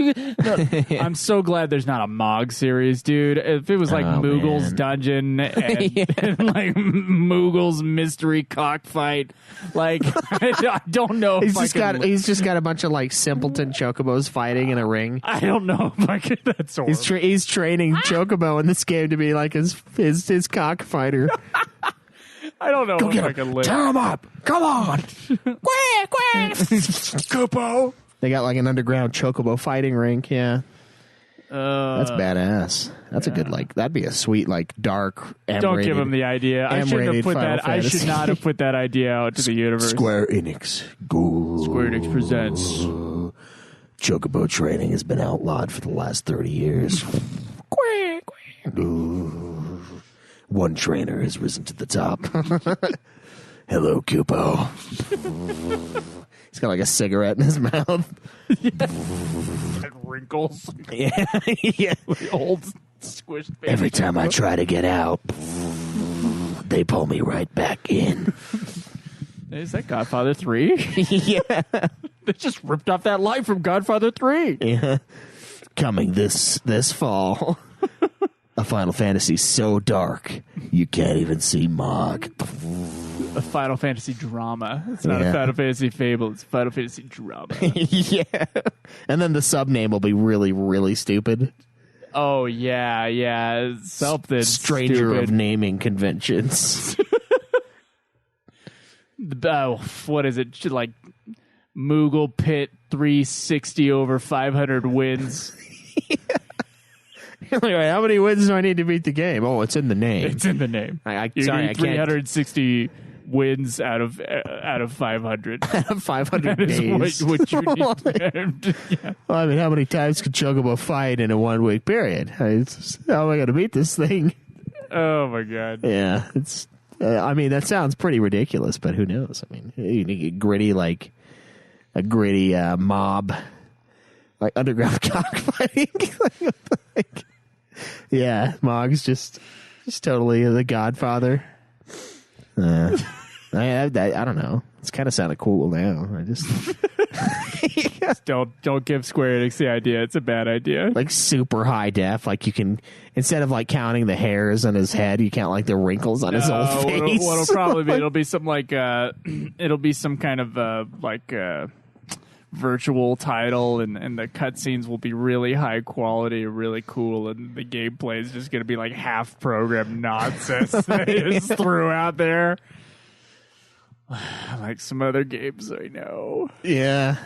I'm so glad there's not a Mog series, dude. If it was like Moogle's Dungeon and, and like Moogle's Mystery Cockfight, like I don't know. He's just got a bunch of like simpleton Chocobos fighting in a ring. I don't know if I could. That's horrible. He's training Chocobo in this game to be like his cockfighter. I don't know if I can live. Tear him up! Come on! Chocobo! They got like an underground Chocobo fighting rink, yeah. That's badass. That's a good, like, that'd be a sweet, like, dark, M-rated. Don't give him the idea. I shouldn't have put that. I should not have put that idea out to the universe. Square Enix. Go. Square Enix presents. Chocobo training has been outlawed for the last 30 years. One trainer has risen to the top. Hello, Kupo. He's got like a cigarette in his mouth. And wrinkles. Yeah. Yeah. Old squished baby. Every time I try to get out, they pull me right back in. Is that Godfather 3? Yeah. They just ripped off that line from Godfather 3. Yeah. Coming this fall. A Final Fantasy so dark you can't even see Mog. A Final Fantasy drama. It's not a Final Fantasy fable. It's a Final Fantasy drama. Yeah. And then the sub-name will be really, really stupid. Oh, yeah. Something Stranger stupid. of naming conventions. What is it? Like Moogle Pit 360 over 500 wins. Anyway, how many wins do I need to beat the game? Oh, it's in the name. It's in the name. I need can't. 360 wins out of 500. 500 That days. is what you need. Yeah. Well, I mean, how many times could Chocobo fight in a 1 week period? How am I going to beat this thing? Oh my god. Yeah, it's. I mean, that sounds pretty ridiculous, but who knows? I mean, you need a gritty mob, like underground cockfighting. Yeah, Mog's just totally the Godfather. I don't know. It's kind of sounded cool now. I just don't give Square Enix the idea. It's a bad idea. Like super high def. Like you can, instead of like counting the hairs on his head, you count like the wrinkles on his old face. What'll probably be? It'll be some like it'll be some kind of virtual title, and the cutscenes will be really high quality, really cool, and the gameplay is just going to be like half programmed nonsense they just threw out there. Like some other games I know. Yeah.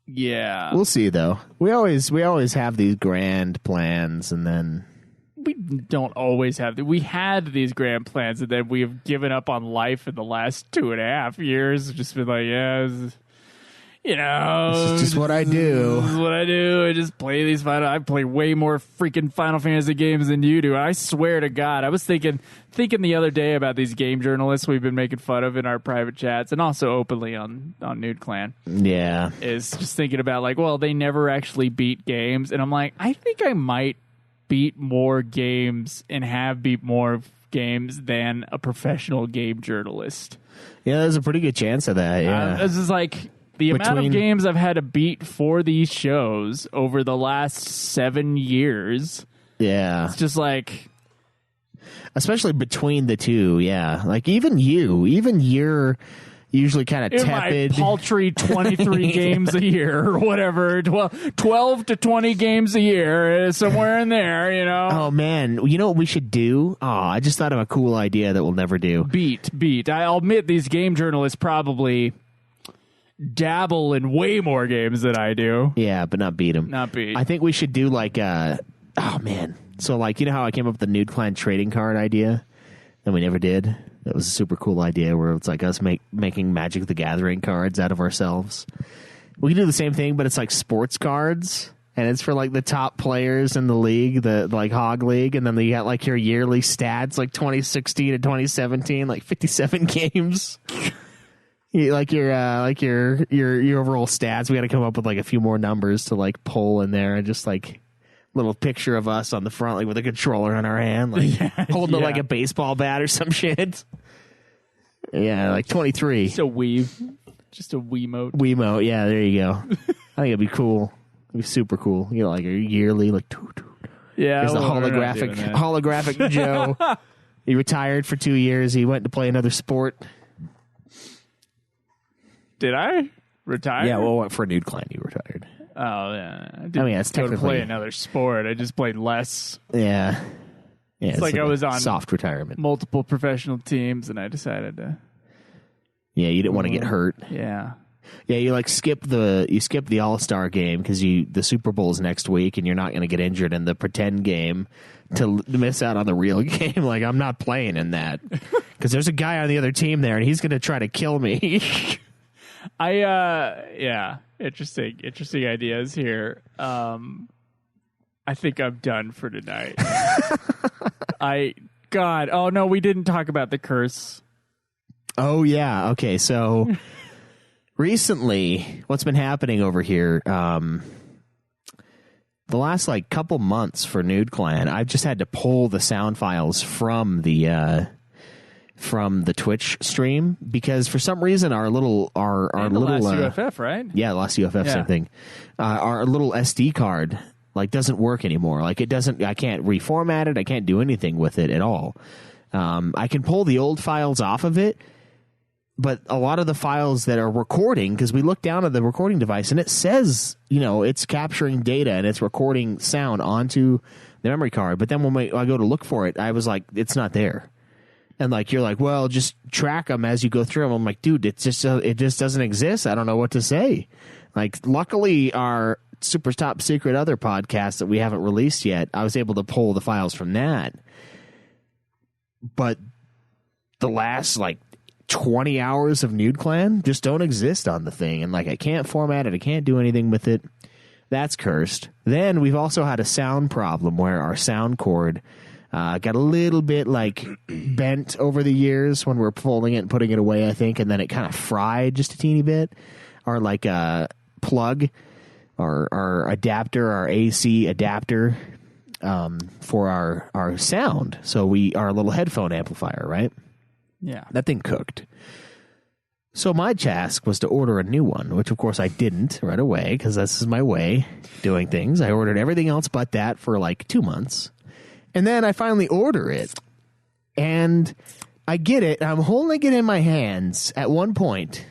Yeah. We'll see though. We always have these grand plans, and then we don't always have we had these grand plans, and then we have given up on life in the last 2.5 years. Just been like, this is just what I do. This is what I do. I just play these I play way more freaking Final Fantasy games than you do. I swear to God, I was thinking the other day about these game journalists we've been making fun of in our private chats, and also openly on Nude Clan. Yeah, is just thinking about like, well, they never actually beat games, and I'm like, I think I might beat more games and have beat more games than a professional game journalist. Yeah, there's a pretty good chance of that. Yeah, this is like the amount of games I've had to beat for these shows over the last 7 years. Yeah, it's just like especially between the two. Yeah, like even you're usually kind of In tepid. my paltry 23 games a year or whatever, 12 to 20 games a year, somewhere in there, you know. Oh man, you know what we should do? Oh, I just thought of a cool idea that we'll never do. Beat. I'll admit these game journalists probably dabble in way more games than I do. Yeah, but not beat them. Not beat. I think we should do like oh man. So like, you know how I came up with the Nude Clan trading card idea and we never did? That was a super cool idea where it's like us making Magic the Gathering cards out of ourselves. We can do the same thing, but it's like sports cards, and it's for like the top players in the league, the like Hog League, and then you got like your yearly stats, like 2016 to 2017, like 57 games. Like your overall stats. We got to come up with like a few more numbers to like pull in there, and just like little picture of us on the front, like with a controller in our hand, like holding like a baseball bat or some shit. Yeah, like 23. Just a Wiimote. Wiimote, yeah, there you go. I think it'd be cool. It'd be super cool. You know, like a yearly, like yeah, here's the holographic Joe. He retired for 2 years. He went to play another sport. Did I retire? Yeah, well, for Nude Clan, you retired. Oh yeah, I didn't that's go to technically play another sport. I just played less. Yeah, it's like I was on soft retirement. Multiple professional teams, and I decided to. Yeah, you didn't want to get hurt. Yeah, you like skip the All-Star game because the Super Bowl's next week, and you're not going to get injured in the pretend game to miss out on the real game. Like, I'm not playing in that because there's a guy on the other team there, and he's going to try to kill me. Interesting ideas here. I think I'm done for tonight. Oh no, we didn't talk about the curse. Oh yeah, okay. So recently, what's been happening over here? The last like couple months for Nude Clan, I've just had to pull the sound files from the Twitch stream because for some reason our little last UFF, right? Yeah, last UFF, same thing. Our little SD card like doesn't work anymore. Like it doesn't. I can't reformat it. I can't do anything with it at all. I can pull the old files off of it, but a lot of the files that are recording, because we look down at the recording device and it says, you know, it's capturing data and it's recording sound onto the memory card. But then when I go to look for it, I was like, it's not there. And like you're like, well, just track them as you go through them. I'm like, dude, it just doesn't exist. I don't know what to say. Like, luckily, our super top secret other podcast that we haven't released yet, I was able to pull the files from that. But the last like 20 hours of Nude Clan just don't exist on the thing, and like I can't format it. I can't do anything with it. That's cursed. Then we've also had a sound problem where our sound cord got a little bit like bent over the years when we're pulling it and putting it away, I think, and then it kind of fried just a teeny bit. Our like plug, our adapter, our AC adapter for our sound. So our little headphone amplifier, right? Yeah. That thing cooked. So my task was to order a new one, which of course I didn't right away because this is my way of doing things. I ordered everything else but that for like 2 months. And then I finally order it, and I get it. I'm holding it in my hands at one point,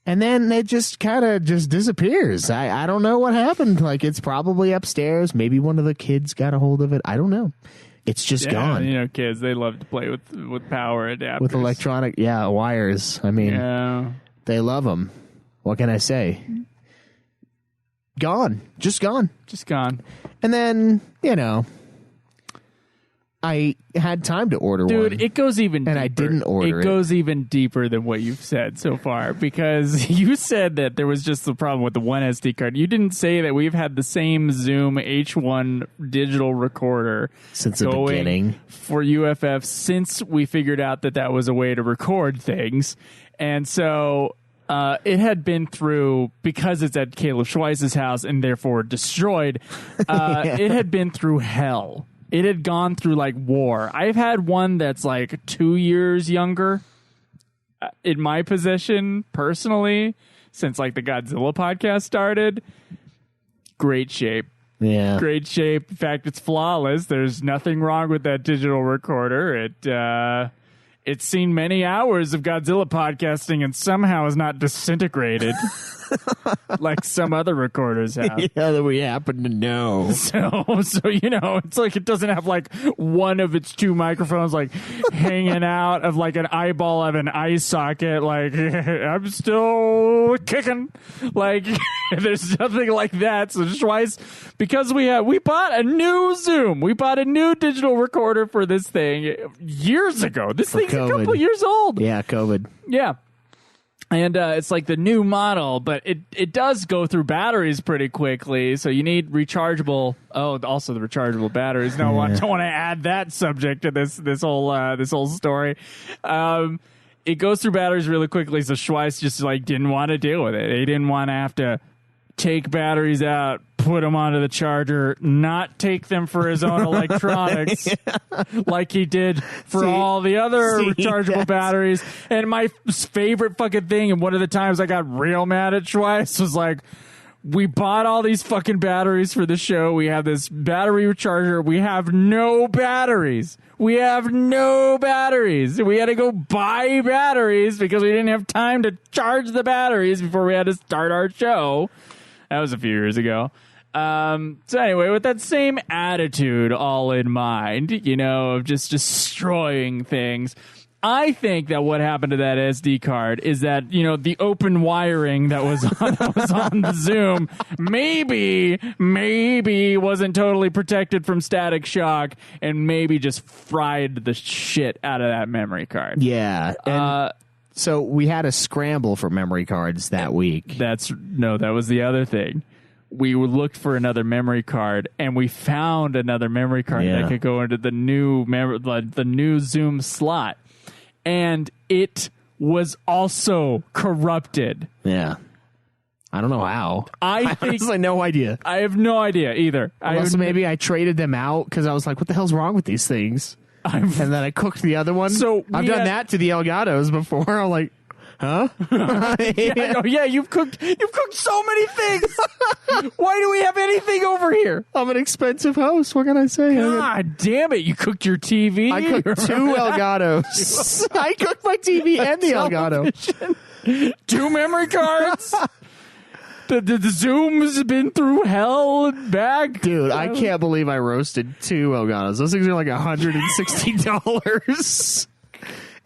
and then it just kind of just disappears. I don't know what happened. Like, it's probably upstairs. Maybe one of the kids got a hold of it. I don't know. It's just gone. You know, kids, they love to play with power adapters. With electronic, wires. I mean, they love them. What can I say? Gone. Just gone. Just gone. And then, you know, I had time to order one. Dude, it goes even deeper. And I didn't order it. It goes even deeper than what you've said so far, because you said that there was just the problem with the one SD card. You didn't say that we've had the same Zoom H1 digital recorder since the beginning for UFF since we figured out that was a way to record things. And so it had been through, because it's at Caleb Schweiss's house and therefore destroyed, it had been through hell. It had gone through like war. I've had one that's like 2 years younger in my possession personally since like the Godzilla podcast started. Great shape. Yeah. Great shape. In fact, it's flawless. There's nothing wrong with that digital recorder. It's seen many hours of Godzilla podcasting and somehow is not disintegrated like some other recorders have. Yeah, that we happen to know. So it's like it doesn't have like one of its two microphones like hanging out of like an eyeball of an eye socket. Like I'm still kicking. Like there's nothing like that. So twice because we bought a new Zoom. We bought a new digital recorder for this thing years ago. This thing's a couple years old. Yeah, COVID. Yeah. And it's like the new model, but it does go through batteries pretty quickly. So you need rechargeable. Oh, also the rechargeable batteries. No, I don't want to add that subject to this whole story. It goes through batteries really quickly. So Schweiss just like didn't want to deal with it. He didn't want to have to take batteries out, put them onto the charger, not take them for his own electronics like he did for all the other rechargeable batteries. And my favorite fucking thing, and one of the times I got real mad at Schweiss, was like, we bought all these fucking batteries for the show. We have this battery recharger. We have no batteries. We had to go buy batteries because we didn't have time to charge the batteries before we had to start our show. That was a few years ago. So anyway, with that same attitude all in mind, of just destroying things, I think that what happened to that SD card is that, the open wiring that was on the Zoom maybe wasn't totally protected from static shock and maybe just fried the shit out of that memory card. Yeah. And so we had a scramble for memory cards that week. That was the other thing. We looked for another memory card, and we found another memory card that could go into the new Zoom slot, and it was also corrupted. Yeah, I don't know how. I honestly no idea. I have no idea either. Unless maybe I traded them out because I was like, "What the hell's wrong with these things?" And then I cooked the other one. So I've done that to the Elgatos before. I'm like, huh? Yeah, you've cooked so many things. Why do we have anything over here? I'm an expensive host. What can I say? God damn it! You cooked your TV. I cooked 2 Elgatos. I cooked my TV and the Elgato. 2 memory cards. The Zoom's been through hell and back. Dude, I can't believe I roasted 2 Elgatos. Those things are like $160.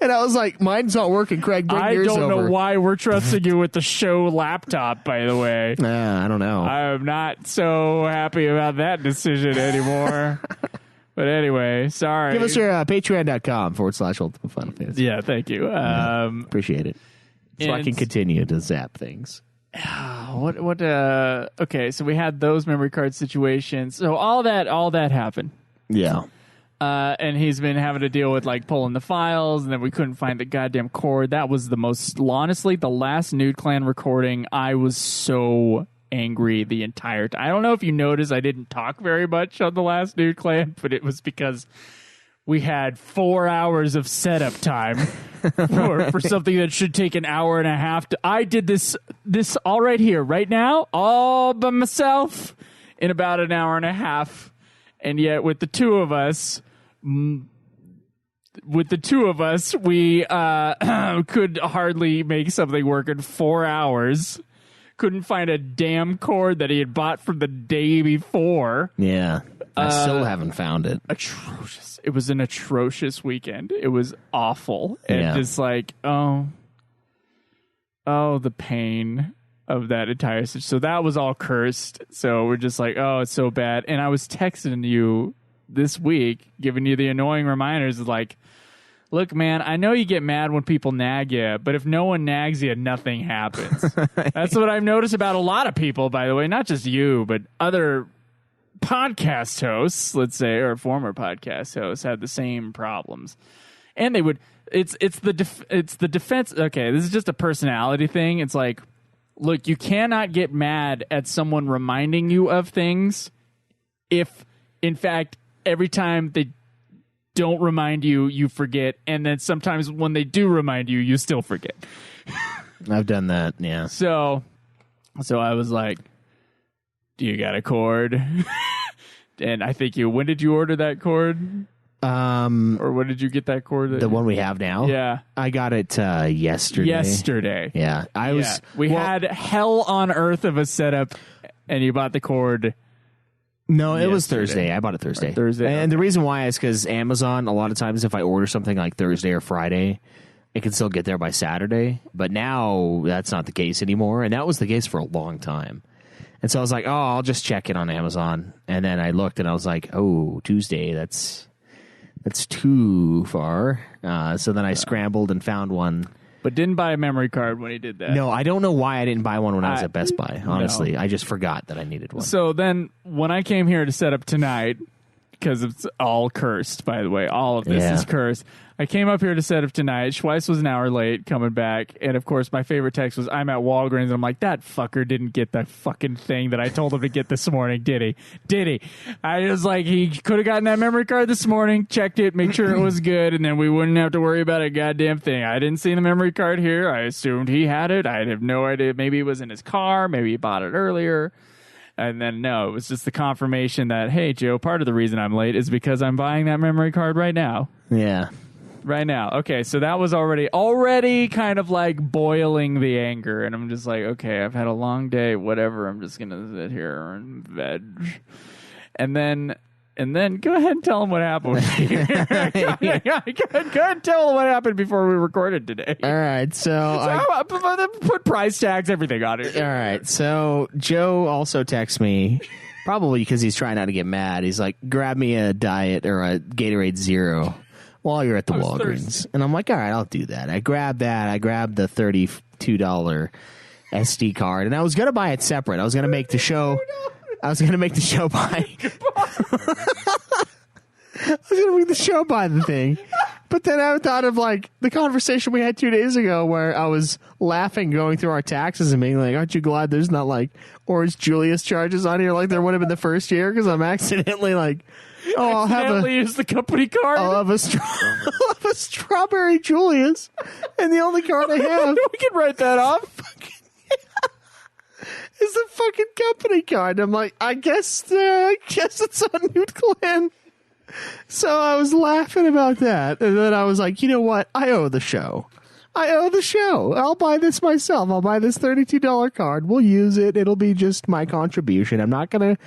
And I was like, mine's not working, Craig. Bring yours over. I don't know why we're trusting you with the show laptop, by the way. I don't know. I'm not so happy about that decision anymore. But anyway, sorry. Give us your patreon.com/Ultimate Final Fantasy. Yeah, thank you. Appreciate it. So I can continue to zap things. Okay, so we had those memory card situations. So all that happened. Yeah. And he's been having to deal with like pulling the files, and then we couldn't find the goddamn cord. That was honestly, the last Nude Clan recording, I was so angry the entire time. I don't know if you noticed, I didn't talk very much on the last Nude Clan, but it was because we had 4 hours of setup time for something that should take an hour and a half. I did this all right here, right now, all by myself in about an hour and a half. And yet with the two of us, we could hardly make something work in 4 hours. Couldn't find a damn cord that he had bought from the day before. Yeah. I still haven't found it. Atrocious. It was an atrocious weekend. It was awful. And just like, the pain of that entire situation. So that was all cursed. So we're just like, oh, it's so bad. And I was texting you this week, giving you the annoying reminders of like, look, man, I know you get mad when people nag you, but if no one nags you, nothing happens. That's what I've noticed about a lot of people, by the way, not just you, but other podcast hosts, let's say, or former podcast hosts had the same problems. And they would, it's the defense. Okay, this is just a personality thing. It's like, look, you cannot get mad at someone reminding you of things if, in fact, every time they don't remind you, you forget. And then sometimes when they do remind you, you still forget. I've done that, yeah. So I was like, do you got a cord? And I think when did you order that cord? Or when did you get that cord? The one we have now? Yeah. I got it yesterday. Yeah. We had hell on earth of a setup, and you bought the cord. No, it was Thursday. I bought it Thursday. And the reason why is because Amazon, a lot of times if I order something like Thursday or Friday, it can still get there by Saturday. But now that's not the case anymore. And that was the case for a long time. And so I was like, oh, I'll just check it on Amazon. And then I looked and I was like, oh, Tuesday, that's too far. So then I scrambled and found one. But didn't buy a memory card when he did that. No, I don't know why I didn't buy one when I was at Best Buy. Honestly, no. I just forgot that I needed one. So then when I came here to set up tonight, because it's all cursed, by the way, all of this is cursed. I came up here to set up tonight. Schweiss was an hour late coming back. And, of course, my favorite text was, I'm at Walgreens. And I'm like, that fucker didn't get the fucking thing that I told him to get this morning, did he? Did he? I was like, he could have gotten that memory card this morning, checked it, made sure it was good, and then we wouldn't have to worry about a goddamn thing. I didn't see the memory card here. I assumed he had it. I have no idea. Maybe it was in his car. Maybe he bought it earlier. And then, no, it was just the confirmation that, hey, Joe, part of the reason I'm late is because I'm buying that memory card right now. Yeah. Right now. Okay, so that was already kind of like boiling the anger. And I'm just like, okay, I've had a long day, whatever. I'm just going to sit here and veg. And then go ahead and tell him what happened. Go ahead and tell him what happened before we recorded today. All right, so put price tags, everything on it. All right, so Joe also texts me, probably because he's trying not to get mad. He's like, grab me a Diet or a Gatorade Zero while you're at the Walgreens. Thirsty. And I'm like, all right, I'll do that. I grabbed that. I grabbed the $32 SD card, and I was going to buy it separate. I was going to make the show... I was going to make the show buy the thing. But then I thought of like the conversation we had 2 days ago where I was laughing going through our taxes and being like, aren't you glad there's not like Orange Julius charges on here like there would have been the first year? Because I'm accidentally like, I'll use the company card. I'll have a strawberry Julius. And the only card I have. We can write that off. Is the fucking company card. I'm like, I guess it's on Nude Clan. So I was laughing about that. And then I was like, you know what? I owe the show. I'll buy this myself. I'll buy this $32 card. We'll use it. It'll be just my contribution. I'm not going to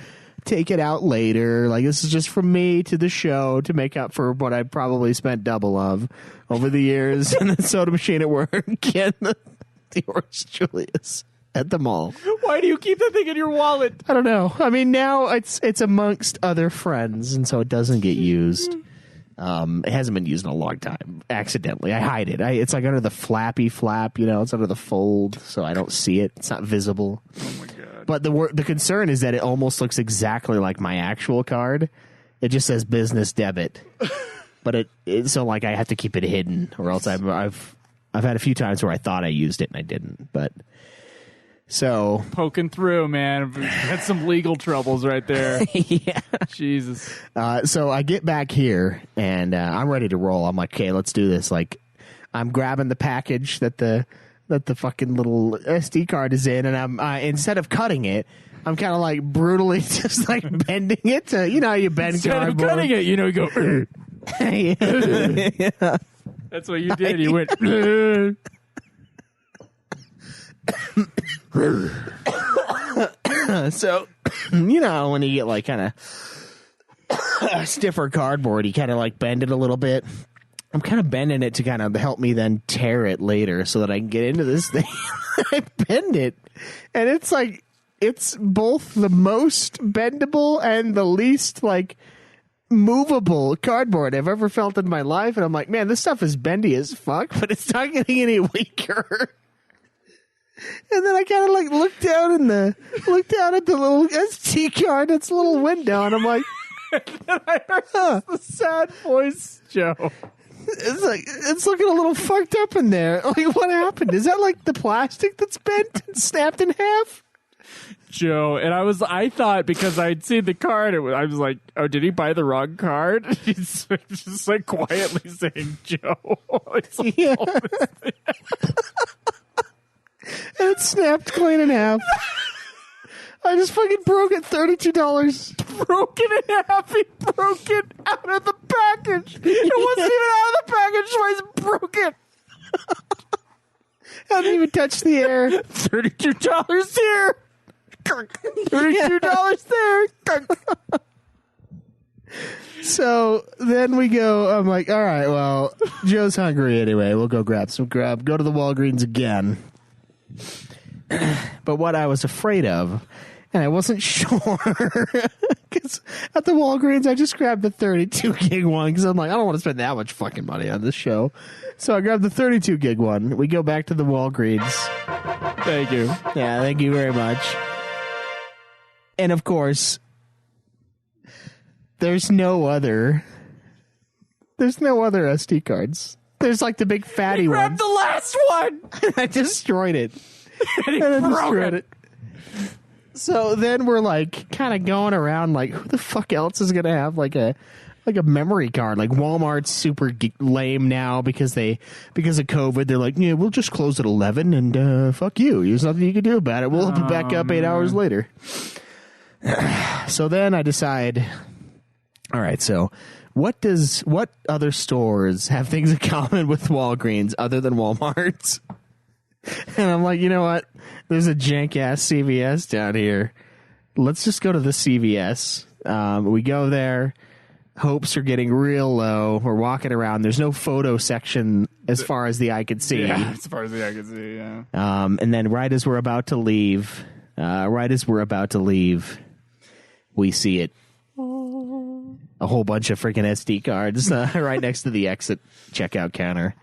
take it out later. Like, this is just from me to the show to make up for what I probably spent double of over the years in the soda machine at work and the Orange Julius at the mall. Why do you keep that thing in your wallet? I don't know. I mean, now it's amongst other friends, and so it doesn't get used. It hasn't been used in a long time. Accidentally, I hide it. It's like under the flappy flap, it's under the fold, so I don't see it. It's not visible. Oh my god! But the concern is that it almost looks exactly like my actual card. It just says business debit, but so like I have to keep it hidden, or else I've had a few times where I thought I used it and I didn't, but. So poking through, man. Had some legal troubles right there. Yeah. Jesus. So I get back here and I'm ready to roll. I'm like, okay, let's do this. Like, I'm grabbing the package that the fucking little SD card is in, and I'm instead of cutting it, I'm kind of like brutally just like bending it to how you bend instead cardboard. Of cutting it, you go. Yeah. That's what you did. You went. So, when you get like kind of stiffer cardboard, you kind of like bend it a little bit. I'm kind of bending it to kind of help me then tear it later so that I can get into this thing. I bend it, and it's like it's both the most bendable and the least like movable cardboard I've ever felt in my life. And I'm like, man, this stuff is bendy as fuck, but it's not getting any weaker. And then I kind of like looked down at the little SD card, its little window, and I'm like, I heard the sad voice, Joe. It's like it's looking a little fucked up in there. Like, what happened? Is that like the plastic that's bent and snapped in half? Joe, and I thought because I'd seen the card, I was like, oh, did he buy the wrong card? He's just like quietly saying, Joe. It's like, yeah. And it snapped clean in half. I just fucking broke it. $32. Broken in half. He broke it out of the package. It wasn't even out of the package. So I broke it. I didn't even touch the air. $32 here. $32 there. So then we go. I'm like, all right, well, Joe's hungry anyway. We'll go grab some grub. Go to the Walgreens again. But what I was afraid of, and I wasn't sure, because at the Walgreens, I just grabbed the 32 gig one because I'm like, I don't want to spend that much fucking money on this show. So I grabbed the 32 gig one. We go back to the Walgreens. Thank you. Yeah, thank you very much. And of course, there's no other SD cards. There's like the big fatty one. Grab the last one. I destroyed it. And I destroyed it. So then we're like kind of going around like, who the fuck else is gonna have like a memory card? Like Walmart's super lame now because of COVID. They're like, yeah, we'll just close at 11 and fuck you. There's nothing you can do about it. We'll open back up 8 hours later. So then I decide, all right, so what other stores have things in common with Walgreens other than Walmart's? And I'm like, you know what? There's a jank ass CVS down here. Let's just go to the CVS. We go there. Hopes are getting real low. We're walking around. There's no photo section as far as the eye could see. Yeah, as far as the eye could see, yeah. And then right as we're about to leave, we see it. A whole bunch of freaking SD cards right next to the exit checkout counter.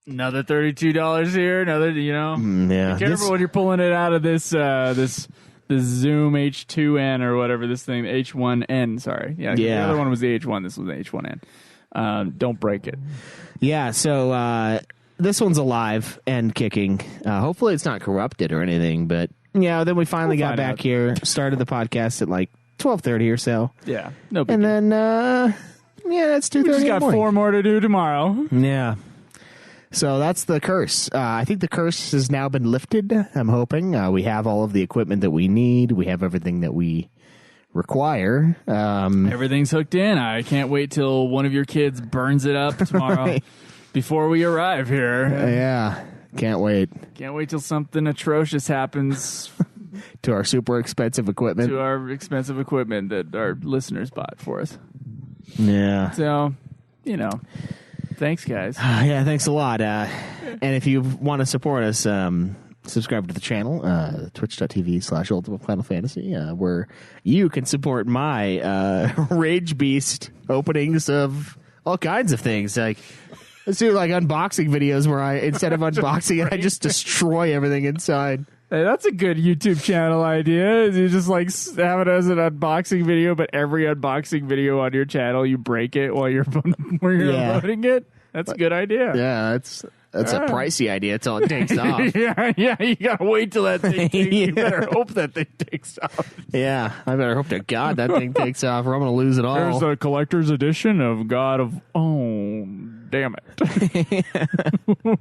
Another $32 here. Another, yeah. Be careful when you're pulling it out of this Zoom H2N or whatever this thing, H1N. Sorry, yeah. The other one was the H1. This was the H1N. Don't break it. Yeah. So this one's alive and kicking. Hopefully, it's not corrupted or anything. But yeah, then we finally got back here. Started the podcast at like 12:30 or so. Yeah. No big and deal. then it's 2:30. We just got 4 more to do tomorrow. Yeah. So that's the curse. I think the curse has now been lifted. I'm hoping. We have all of the equipment that we need. We have everything that we require. Everything's hooked in. I can't wait till one of your kids burns it up tomorrow right. before we arrive here. Yeah. Can't wait. Can't wait till something atrocious happens to our super expensive equipment. To our expensive equipment that our listeners bought for us. Yeah. So, thanks, guys. Yeah, thanks a lot. And if you want to support us, subscribe to the channel, twitch.tv/Ultimate Final Fantasy, where you can support my Rage Beast openings of all kinds of things. Like, let's do like unboxing videos where instead of unboxing it, I just destroy everything inside. Hey, that's a good YouTube channel idea. You just like have it as an unboxing video, but every unboxing video on your channel, you break it while you're loading it. That's a good idea. Yeah, that's a pricey idea. That's all it takes off. yeah. You gotta wait till that thing. You better hope that thing takes off. Yeah, I better hope to God that thing takes off, or I'm gonna lose it all. There's a collector's edition of God of. Oh, damn it.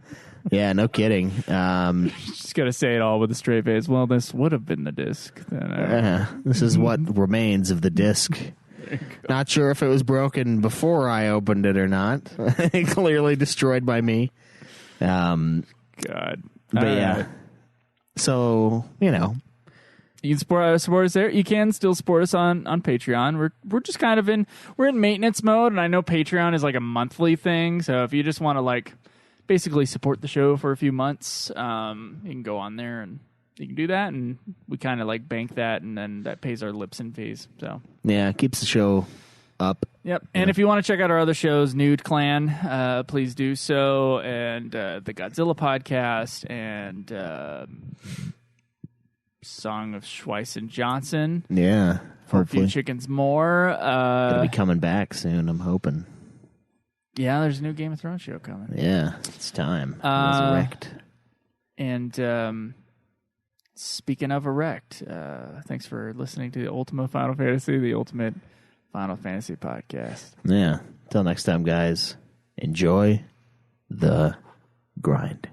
Yeah, no kidding. Just got to say it all with a straight face. Well, this would have been the disc. This is what remains of the disc. Not sure if it was broken before I opened it or not. Clearly destroyed by me. God. But yeah. So, You can support us there. You can still support us on Patreon. We're just kind of in maintenance mode, and I know Patreon is like a monthly thing. So if you just want to basically support the show for a few months, you can go on there and you can do that, and we kind of bank that, and then that pays our Libsyn fees. So yeah, it keeps the show up. Yep. And if you want to check out our other shows, Nude Clan, please do so, and the Godzilla podcast, and Song of Schweiss and Johnson. Yeah, for a few chickens more. Gonna be coming back soon, I'm hoping. Yeah, there's a new Game of Thrones show coming. Yeah, it's time. Resurrect. And speaking of Erect, thanks for listening to the Ultimate Final Fantasy podcast. Yeah. Till next time, guys. Enjoy the grind.